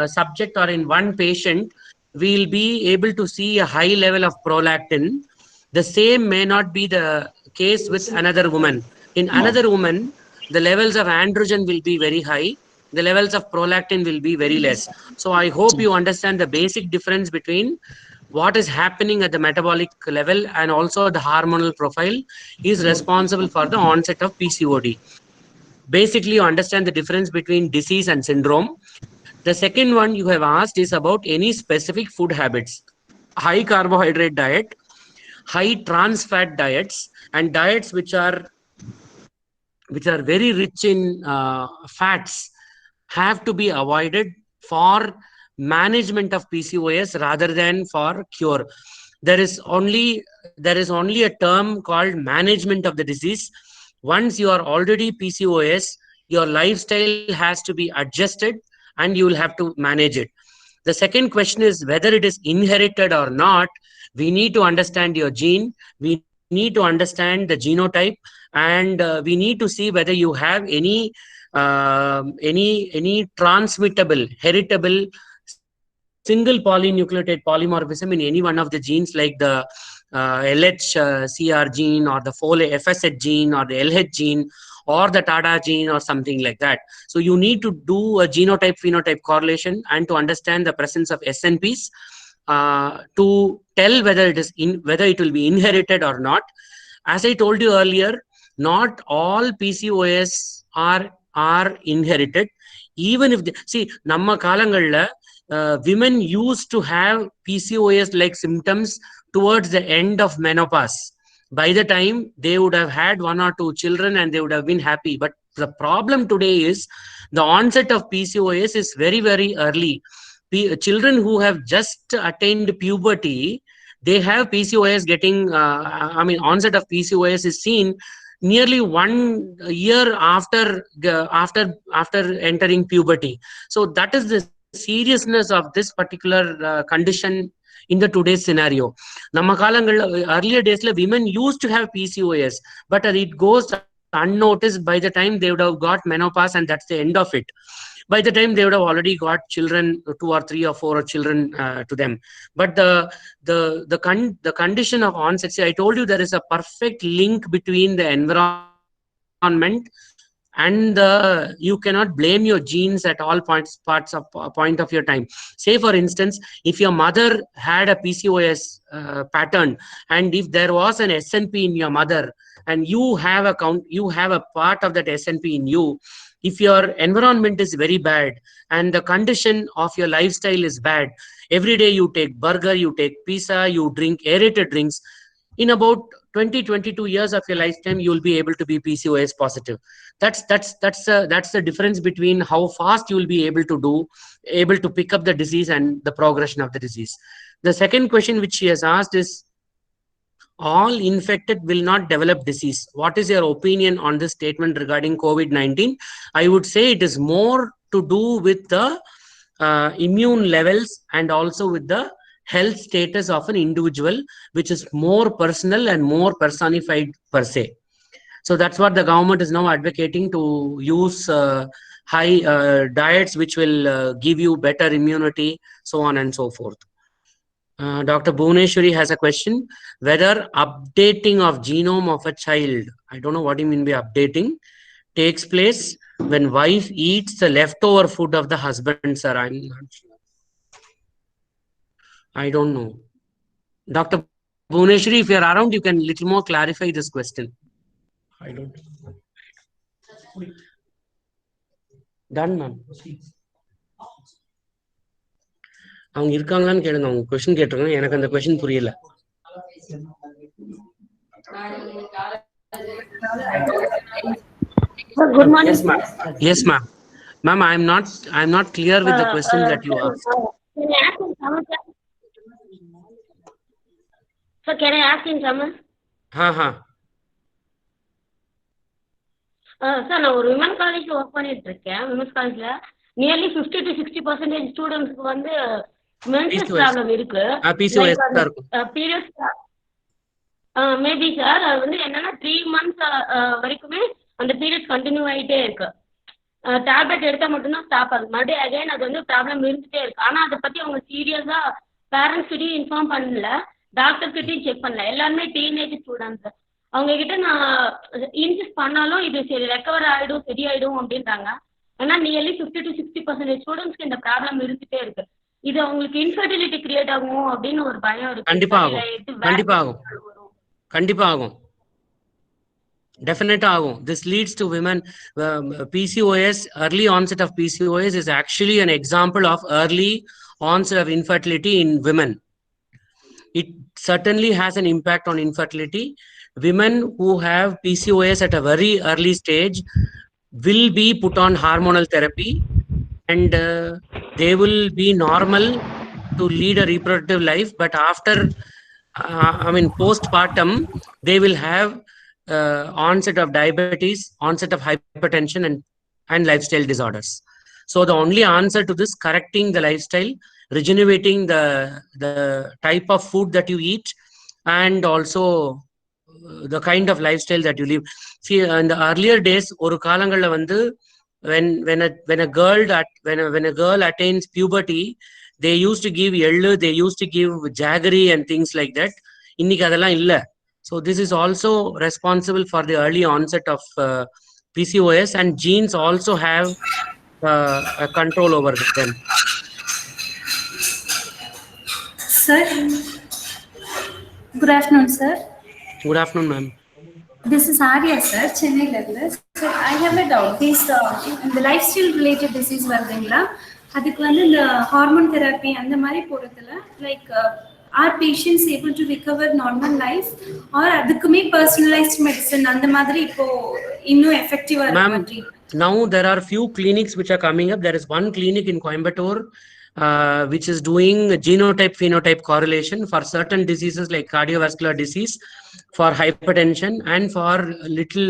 subject or in one patient, we'll be able to see a high level of prolactin. The same may not be the case with another woman. In another woman, the levels of androgen will be very high. The levels of prolactin will be very less. So I hope you understand the basic difference between what is happening at the metabolic level and also the hormonal profile is responsible for the onset of PCOD. Basically, you understand the difference between disease and syndrome. The second one you have asked is about any specific food habits. High carbohydrate diet, high trans fat diets, and diets which are very rich in fats have to be avoided for management of PCOS rather than for cure. There is only a term called management of the disease. Once you are already PCOS, your lifestyle has to be adjusted and you will have to manage it. The second question is whether it is inherited or not. We need to understand your gene. We need to understand the genotype, and we need to see whether you have any transmittable, heritable single polynucleotide polymorphism in any one of the genes, like the LHCR gene or the FSH gene or the LH gene or the TADA gene or something like that. So you need to do a genotype phenotype correlation and to understand the presence of SNPs to tell whether it will be inherited or not. As I told you earlier, not all PCOS are inherited. Even if namma kalangalla women used to have PCOS like symptoms towards the end of menopause. By the time they would have had 1 or 2 children and they would have been happy. But the problem today is the onset of PCOS is very, very early. Children who have just attained puberty, they have PCOS getting, onset of PCOS is seen nearly 1 year after entering puberty. So that is the seriousness of this particular condition in the today's scenario. Earlier days, women used to have PCOS, but it goes unnoticed. By the time they would have got menopause, and that's the end of it. By the time they would have already got children, 2 or 3 or 4 children to them. But the condition of onset, I told you there is a perfect link between the environment and you cannot blame your genes at all point of your time. Say for instance, if your mother had a PCOS pattern, and if there was an SNP in your mother, and you have a part of that SNP in you, if your environment is very bad and the condition of your lifestyle is bad, every day you take burger, you take pizza, you drink aerated drinks, in about 20-22 years of your lifetime, you will be able to be PCOS positive. That's the difference between how fast you will be able to pick up the disease and the progression of the disease. The second question which she has asked is, all infected will not develop disease. What is your opinion on this statement regarding COVID-19? I would say it is more to do with the immune levels and also with the health status of an individual, which is more personal and more personified per se. So that's what the government is now advocating, to use high diets which will give you better immunity, so on and so forth. Dr. Bhuvneshwari has a question, whether updating of genome of a child, I don't know what you mean by updating, takes place when wife eats the leftover food of the husband, sir. I'm not sure. I don't know. Dr. Bhuvneshwari, if you're around, you can little more clarify this question. I don't know. Done, ma'am. அவங்க இருக்காங்களான்னு கேளுங்க. அவங்க question கேட்டிருக்காங்க, எனக்கு அந்த question புரியல. Good morning. Yes, ma'am. Yes, ma'am. Ma'am, I'm not clear with the question that you asked. So can I ask in Tamil? Sir, நான் ஒரு விமன் காலேஜ்ல ஒர்க் பண்ணிட்டு இருக்கேன். விமன்ஸ் காலேஜ்ல நியர்லி 50 to 60% ஸ்டூடெண்ட்ஸ்க்கு வந்து மென்சஸ் ப்ராப்ளம் இருக்கு. PCOS இருக்கும். பீரியட்ஸ் மேபி சார் அது வந்து என்னன்னா 3 months வரைக்குமே அந்த பீரியட்ஸ் கண்டினியூ ஆகிட்டே இருக்கு. டேப்லெட் எடுத்தால் மட்டும்தான் ஸ்டாப் ஆகுது. மறுபடியும் அகைன் அது வந்து ப்ராப்ளம் இருந்துகிட்டே இருக்கு. ஆனால் அதை பற்றி அவங்க சீரியஸாக பேரண்ட்ஸ் கிட்டையும் இன்ஃபார்ம் பண்ணல, டாக்டர் கிட்டையும் செக் பண்ணல. எல்லாருமே டீனேஜ் ஸ்டூடெண்ட்ஸ். அவங்க கிட்ட நான் இன்சிஸ்ட் பண்ணாலும் இது சரி ரெக்கவர் ஆகிடும் சரியாயிடும் அப்படின்றாங்க. ஆனால் நியர்லி 50 to 60% ஸ்டூடெண்ட்ஸ்க்கு இந்த ப்ராப்ளம் இருந்துகிட்டே இருக்கு. இது அவங்களுக்கு இன்ஃபர்டிலிட்டி கிரியேட் ஆகும் அப்படின்னு ஒரு பயம் இருக்கு. கண்டிப்பா ஆகும். கண்டிப்பா ஆகும். கண்டிப்பா ஆகும். Definitely ஆகும். This leads to women PCOS. Early onset of PCOS is actually an example of early onset of infertility in women. It certainly has an impact on infertility. Women who have PCOS at a very early stage will be put on hormonal therapy, and they will be normal to lead a reproductive life. But after, postpartum, they will have onset of diabetes, onset of hypertension, and lifestyle disorders. So the only answer to this, correcting the lifestyle, regenerating the type of food that you eat, and also the kind of lifestyle that you live. See, in the earlier days, oru kaalangalla vandu when a girl attains puberty, they used to give ellu, they used to give jaggery and things like that. Innikku adella illa. So this is also responsible for the early onset of PCOS, and genes also have a control over them. Sir, good afternoon, sir. Good afternoon, ma'am. This is Arya, sir, Chennai level. So I have a doubt. These the lifestyle related disease வருதுங்களா, அதுக்கு வந்து இந்த hormone therapy அந்த மாதிரி போறதுல like are patients able to recover normal life, or அதுக்குமே personalized medicine அந்த மாதிரி இப்போ இன்னும் effective-ஆ இருக்கு? Now there are few clinics which are coming up. There is one clinic in Coimbatore which is doing genotype phenotype correlation for certain diseases like cardiovascular disease, for hypertension, and for little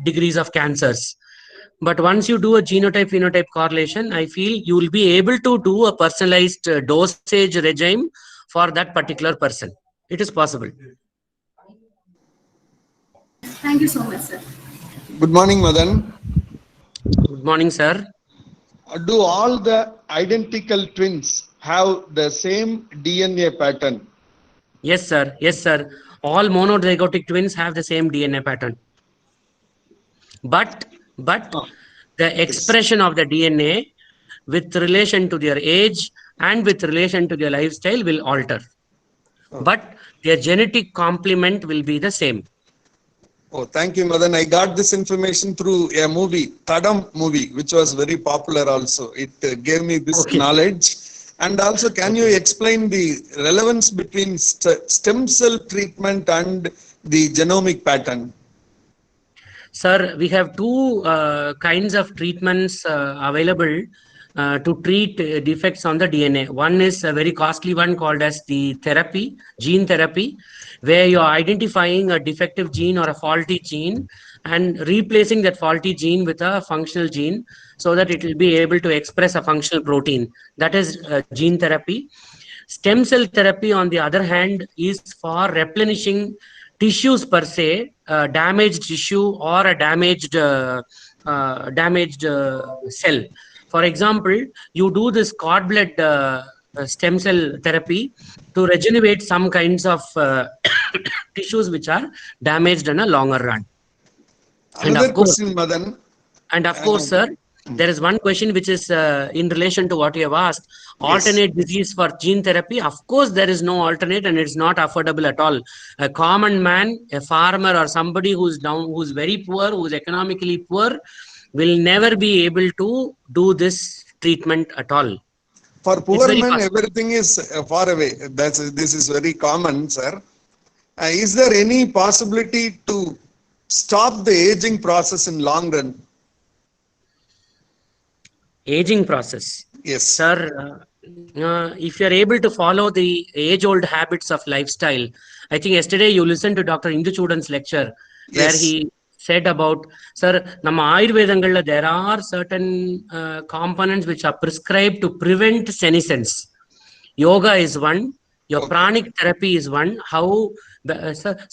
degrees of cancers. But once you do a genotype phenotype correlation, I feel you will be able to do a personalized dosage regime for that particular person. It is possible. Thank you so much, sir. Good morning, Madan. Good morning, sir. Do all the identical twins have the same DNA pattern? Yes, sir. Yes, sir. All monozygotic twins have the same DNA pattern. But the expression of the DNA with relation to their age and with relation to their lifestyle will alter. But their genetic complement will be the same. Oh, thank you, Madan. I got this information through a movie, Tadam movie, which was very popular also. It gave me this knowledge. And also, can you explain the relevance between stem cell treatment and the genomic pattern? Sir, we have two kinds of treatments available to treat defects on the DNA. One is a very costly one called as the therapy, gene therapy, where you are identifying a defective gene or a faulty gene and replacing that faulty gene with a functional gene so that it will be able to express a functional protein. That is gene therapy. Stem cell therapy, on the other hand, is for replenishing tissues per se, damaged tissue or a damaged cell. For example, you do this cord blood stem cell therapy to regenerate some kinds of tissues which are damaged in a longer run. Another question, Madan. And of course, sir, there is one question which is in relation to what you have asked. Alternate disease for gene therapy. Of course, there is no alternate, and it's not affordable at all. A common man, a farmer, or somebody who's very poor, who's economically poor, will never be able to do this treatment at all. For poor men, everything is far away. This is very common, sir. Is there any possibility to stop the aging process in long run? Aging process? Yes, sir. If you are able to follow the age-old habits of lifestyle, I think yesterday you listened to Dr. Indu Chudan's lecture, where he said about, sir, nama Ayurvedangalla there are certain components which are prescribed to prevent senescence. Yoga is one. Your pranic therapy is one. How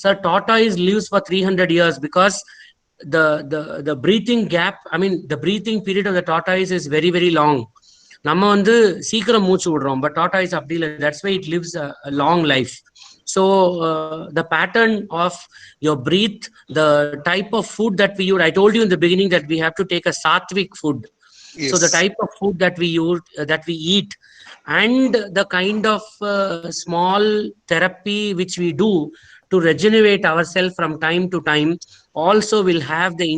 Sir, tortoise lives for 300 years because the breathing gap, I mean, the breathing period of the tortoise is very, very long. நம்ம வந்து சீக்கிரம் மூச்சு விடுறோம், but tortoise அப்படி இல்லை. That's why it lives a long life. So the pattern of your breath, the type of food that we use, I told you in the beginning that we have to take a sattvic food. Yes. So the type of food that we use, that we eat, and the kind of small therapy which we do to regenerate ourselves from time to time also will have the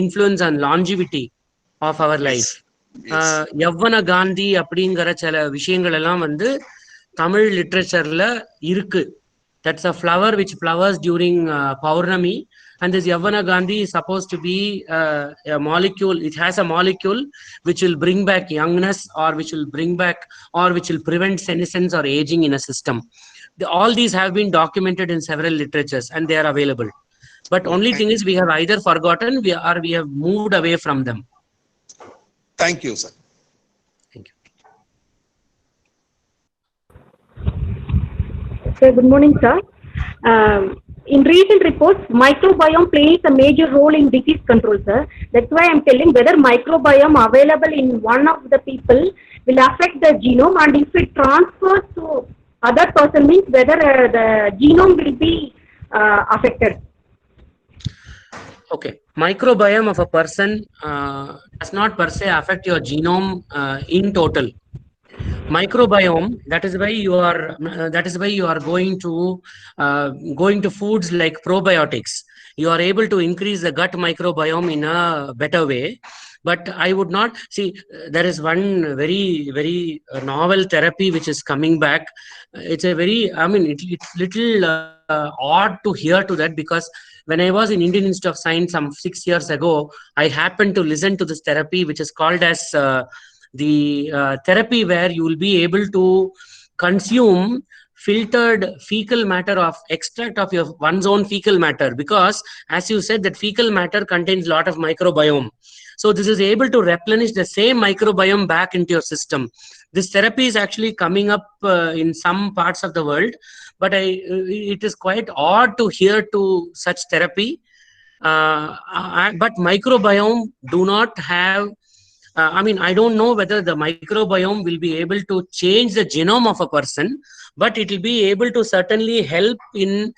influence on longevity of our life. யவ்வன Gandhi அப்படிங்கிற சில விஷயங்கள் எல்லாம் வந்து தமிழ் லிட்ரேச்சர்ல இருக்கு. That's a flower which flowers during Paurnami, and this Yavana Gandhi is supposed to be a molecule. It has a molecule which will bring back youngness, or which will bring back, or which will prevent senescence or aging in a system. All these have been documented in several literatures, and they are available. But only thing is, we have either forgotten or we have moved away from them. Thank you, sir. Thank you. Sir, good morning, sir. In recent reports, microbiome plays a major role in disease control, sir. That's why I'm telling whether microbiome available in one of the people will affect the genome, and if it transfers to other person, means whether the genome will be affected. Okay, microbiome of a person does not per se affect your genome in total. Microbiome, that is why you are going to foods like probiotics. You are able to increase the gut microbiome in a better way. But I would not see, there is one very, very novel therapy which is coming back. It's a very, I mean, it's little odd to hear to that, because when I was in Indian Institute of Science some 6 years ago, I happened to listen to this therapy, which is called as the therapy where you will be able to consume filtered fecal matter of extract of your one's own fecal matter, because as you said that fecal matter contains a lot of microbiome. So this is able to replenish the same microbiome back into your system. This therapy is actually coming up in some parts of the world, but it is quite odd to hear to such therapy. But microbiome do not have, I mean, I don't know whether the microbiome will be able to change the genome of a person, but it will be able to certainly help in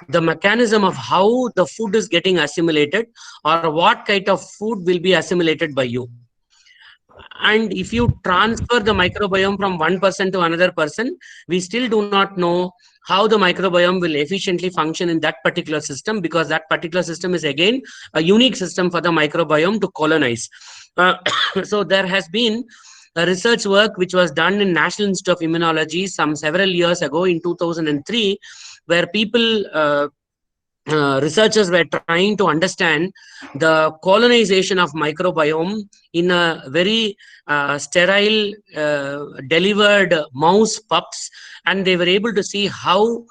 the mechanism of how the food is getting assimilated, or what kind of food will be assimilated by you. And if you transfer the microbiome from one person to another person, we still do not know how the microbiome will efficiently function in that particular system, because that particular system is again a unique system for the microbiome to colonize. So there has been a research work which was done in National Institute of Immunology some several years ago in 2003, where people, researchers were trying to understand the colonization of microbiome in a very sterile delivered mouse pups, and they were able to see how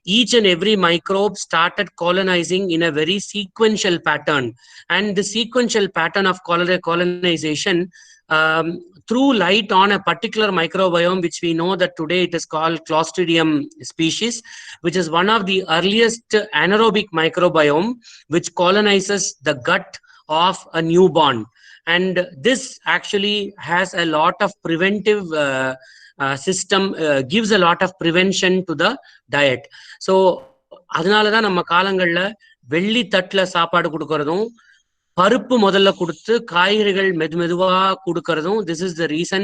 each and every microbe started colonizing in a very sequential pattern. And the sequential pattern of colonization threw light on a particular microbiome, which we know that today it is called Clostridium species, which is one of the earliest anaerobic microbiome which colonizes the gut of a newborn. And this actually has a lot of preventive system, gives a lot of prevention to the diet. So அதனாலதான் நம்ம காலங்கள்ல வெள்ளி தட்டுல சாப்பாடு கொடுக்கறதும், பருப்பு முதல்ல கொடுத்து காய்கறிகள் மெதுவா கொடுக்கறதும், this is the reason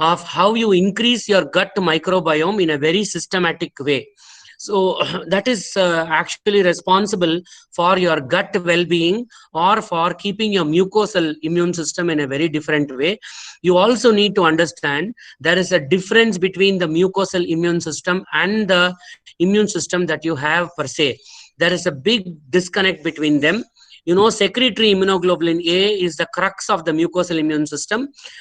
of how you increase your gut microbiome in a very systematic way. So that is actually responsible for your gut well-being, or for keeping your mucosal immune system in a very different way. You also need to understand there is a difference between the mucosal immune system and the immune system that you have per se. There is a big disconnect between them. You know, secretory immunoglobulin A is the crux of the mucosal immune system,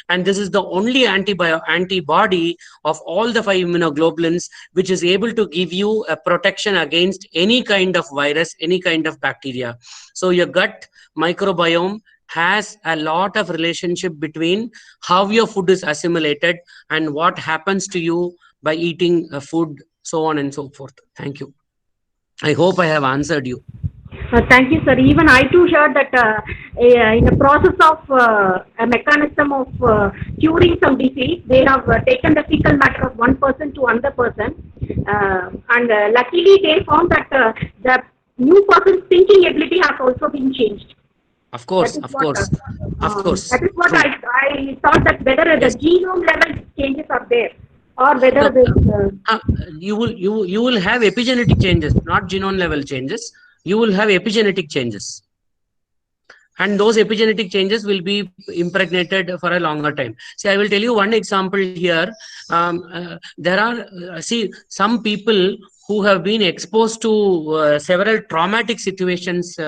and this is the only antibody of all the 5 immunoglobulins which is able to give you a protection against any kind of virus, any kind of bacteria. So your gut microbiome has a lot of relationship between how your food is assimilated and what happens to you by eating a food so on and so forth. Thank you. I hope I have answered you. Thank you, sir. Even I too heard that in the process of a mechanism of curing some disease, they have taken the fecal matter of one person to another person, and luckily they found that the new person's thinking ability has also been changed. Of course, of course, of course. That is what I thought, that whether the genome level changes are there, or whether you will have epigenetic changes, not genome level changes. You will have epigenetic changes, and those epigenetic changes will be impregnated for a longer time. See, I will tell you one example here. There are some people who have been exposed to several traumatic situations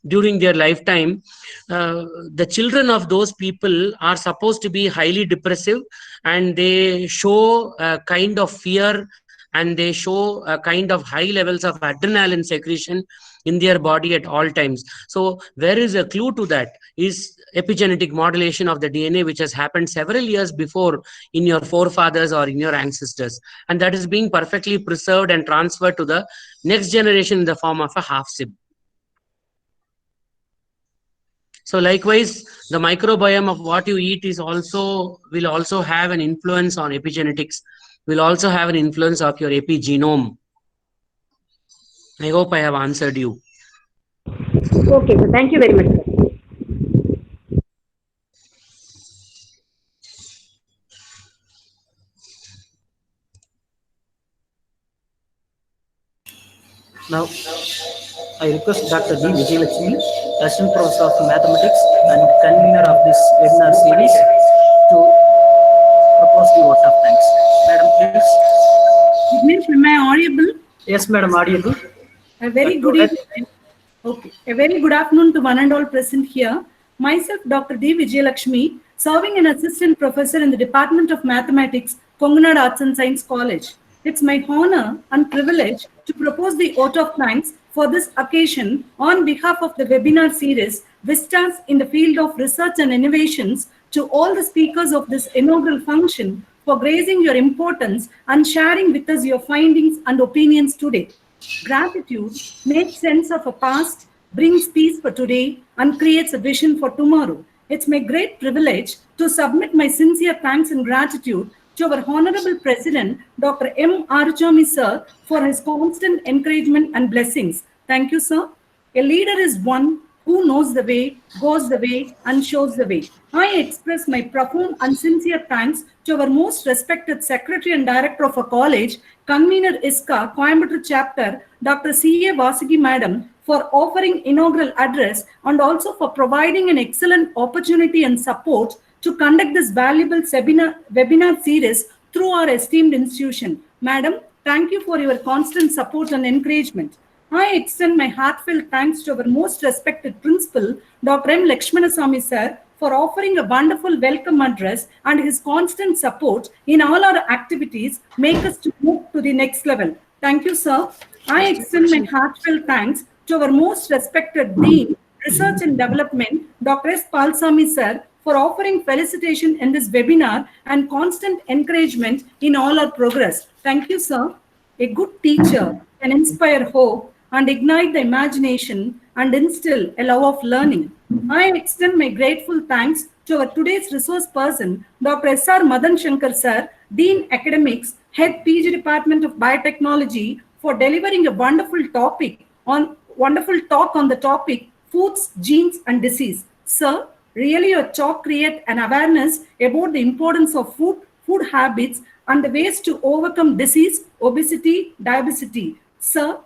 during their lifetime. The children of those people are supposed to be highly depressive, and they show a kind of fear, and they show a kind of high levels of adrenaline secretion in their body at all times. So there is a clue to that is epigenetic modulation of the DNA, which has happened several years before in your forefathers or in your ancestors, and that is being perfectly preserved and transferred to the next generation in the form of a half-sib. So likewise, the microbiome of what you eat will also have an influence on epigenetics, will also have an influence of your epigenome. I hope I have answered you. Okay, so thank you very much, sir. Now, I request Dr. D. Vijayalakshmi, Assistant Professor of Mathematics and convener of this webinar series, to propose the vote of thanks. Madam, please. Am I audible? Yes, Madam, audible. A very good evening. Okay. A very good afternoon to one and all present here. Myself, Dr. D. Vijayalakshmi, serving an assistant professor in the Department of Mathematics, Konganad Arts and Science College. It's my honor and privilege to propose the vote of thanks for this occasion on behalf of the webinar series, Vistas in the Field of Research and Innovations, to all the speakers of this inaugural function for gracing your importance and sharing with us your findings and opinions today. Gratitude makes sense of a past, brings peace for today, and creates a vision for tomorrow. It's my great privilege to submit my sincere thanks and gratitude to our Honorable President, Dr. M. Arujami sir, for his constant encouragement and blessings. Thank you, sir. A leader is one who knows the way, goes the way, and shows the way. I express my profound and sincere thanks to our most respected Secretary and Director of our college, Convener ISCA, Coimbatore Chapter, Dr. C.A. Vasagi Madam, for offering inaugural address and also for providing an excellent opportunity and support to conduct this valuable webinar series through our esteemed institution. Madam, thank you for your constant support and encouragement. I extend my heartfelt thanks to our most respected principal, Dr. M. Lakshmanasamy sir, for offering a wonderful welcome address, and his constant support in all our activities make us to move to the next level. Thank you, sir. I extend my heartfelt thanks to our most respected Dean, Research and Development, Dr. S. Palsamy sir, for offering felicitation in this webinar and constant encouragement in all our progress. Thank you, sir. A good teacher can inspire hope and ignite the imagination and instill a love of learning. I extend my grateful thanks to our today's resource person, Dr. S.R. Madan Shankar sir, Dean Academics, Head PG Department of Biotechnology, for delivering a wonderful talk on the topic foods, genes, and disease. Sir, really your talk creates an awareness about the importance of food habits, and the ways to overcome disease, obesity, diabetes. Sir,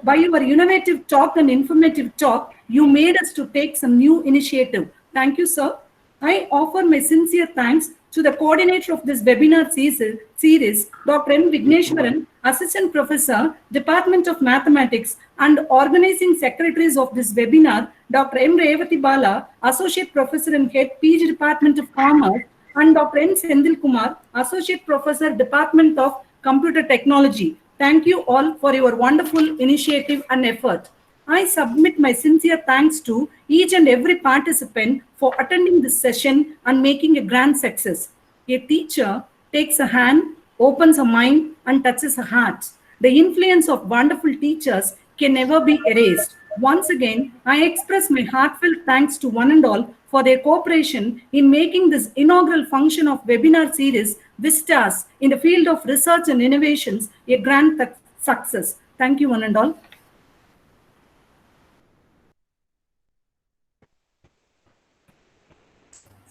by your innovative talk and informative talk, you made us to take some new initiative. Thank you, sir. I offer my sincere thanks to the coordinator of this webinar series, Dr. M. Vigneshwaran, Assistant Professor, Department of Mathematics, and organizing secretaries of this webinar, Dr. M. Revati Bala, Associate Professor and Head PG Department of Commerce, and Dr. N. Sendil Kumar, Associate Professor, Department of Computer Technology. Thank you all for your wonderful initiative and effort. I submit my sincere thanks to each and every participant for attending this session and making a grand success. A teacher takes a hand, opens a mind, and touches a heart. The influence of wonderful teachers can never be erased. Once again, I express my heartfelt thanks to one and all for their cooperation in making this inaugural function of webinar series Vistas in the field of research and innovations a grand success. Thank you, one and all.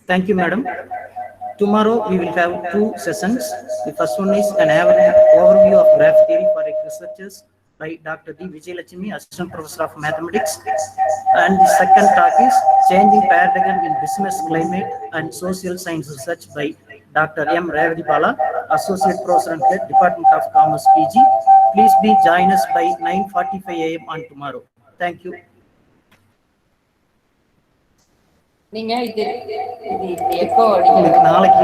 Thank you, madam. Tomorrow we will have two sessions. The first one is an overview of graph theory for researchers by Dr. D. Vijayalakshmi, Assistant Professor of Mathematics. And the second talk is Changing Paradigm in Business Climate and Social Science Research by Dr. M. Revati Bala, Associate Professor and Head, Department of Commerce, PG. Please be join us by 9:45 a.m. on tomorrow. Thank you. நீங்க இது எப்போ நாளைக்கு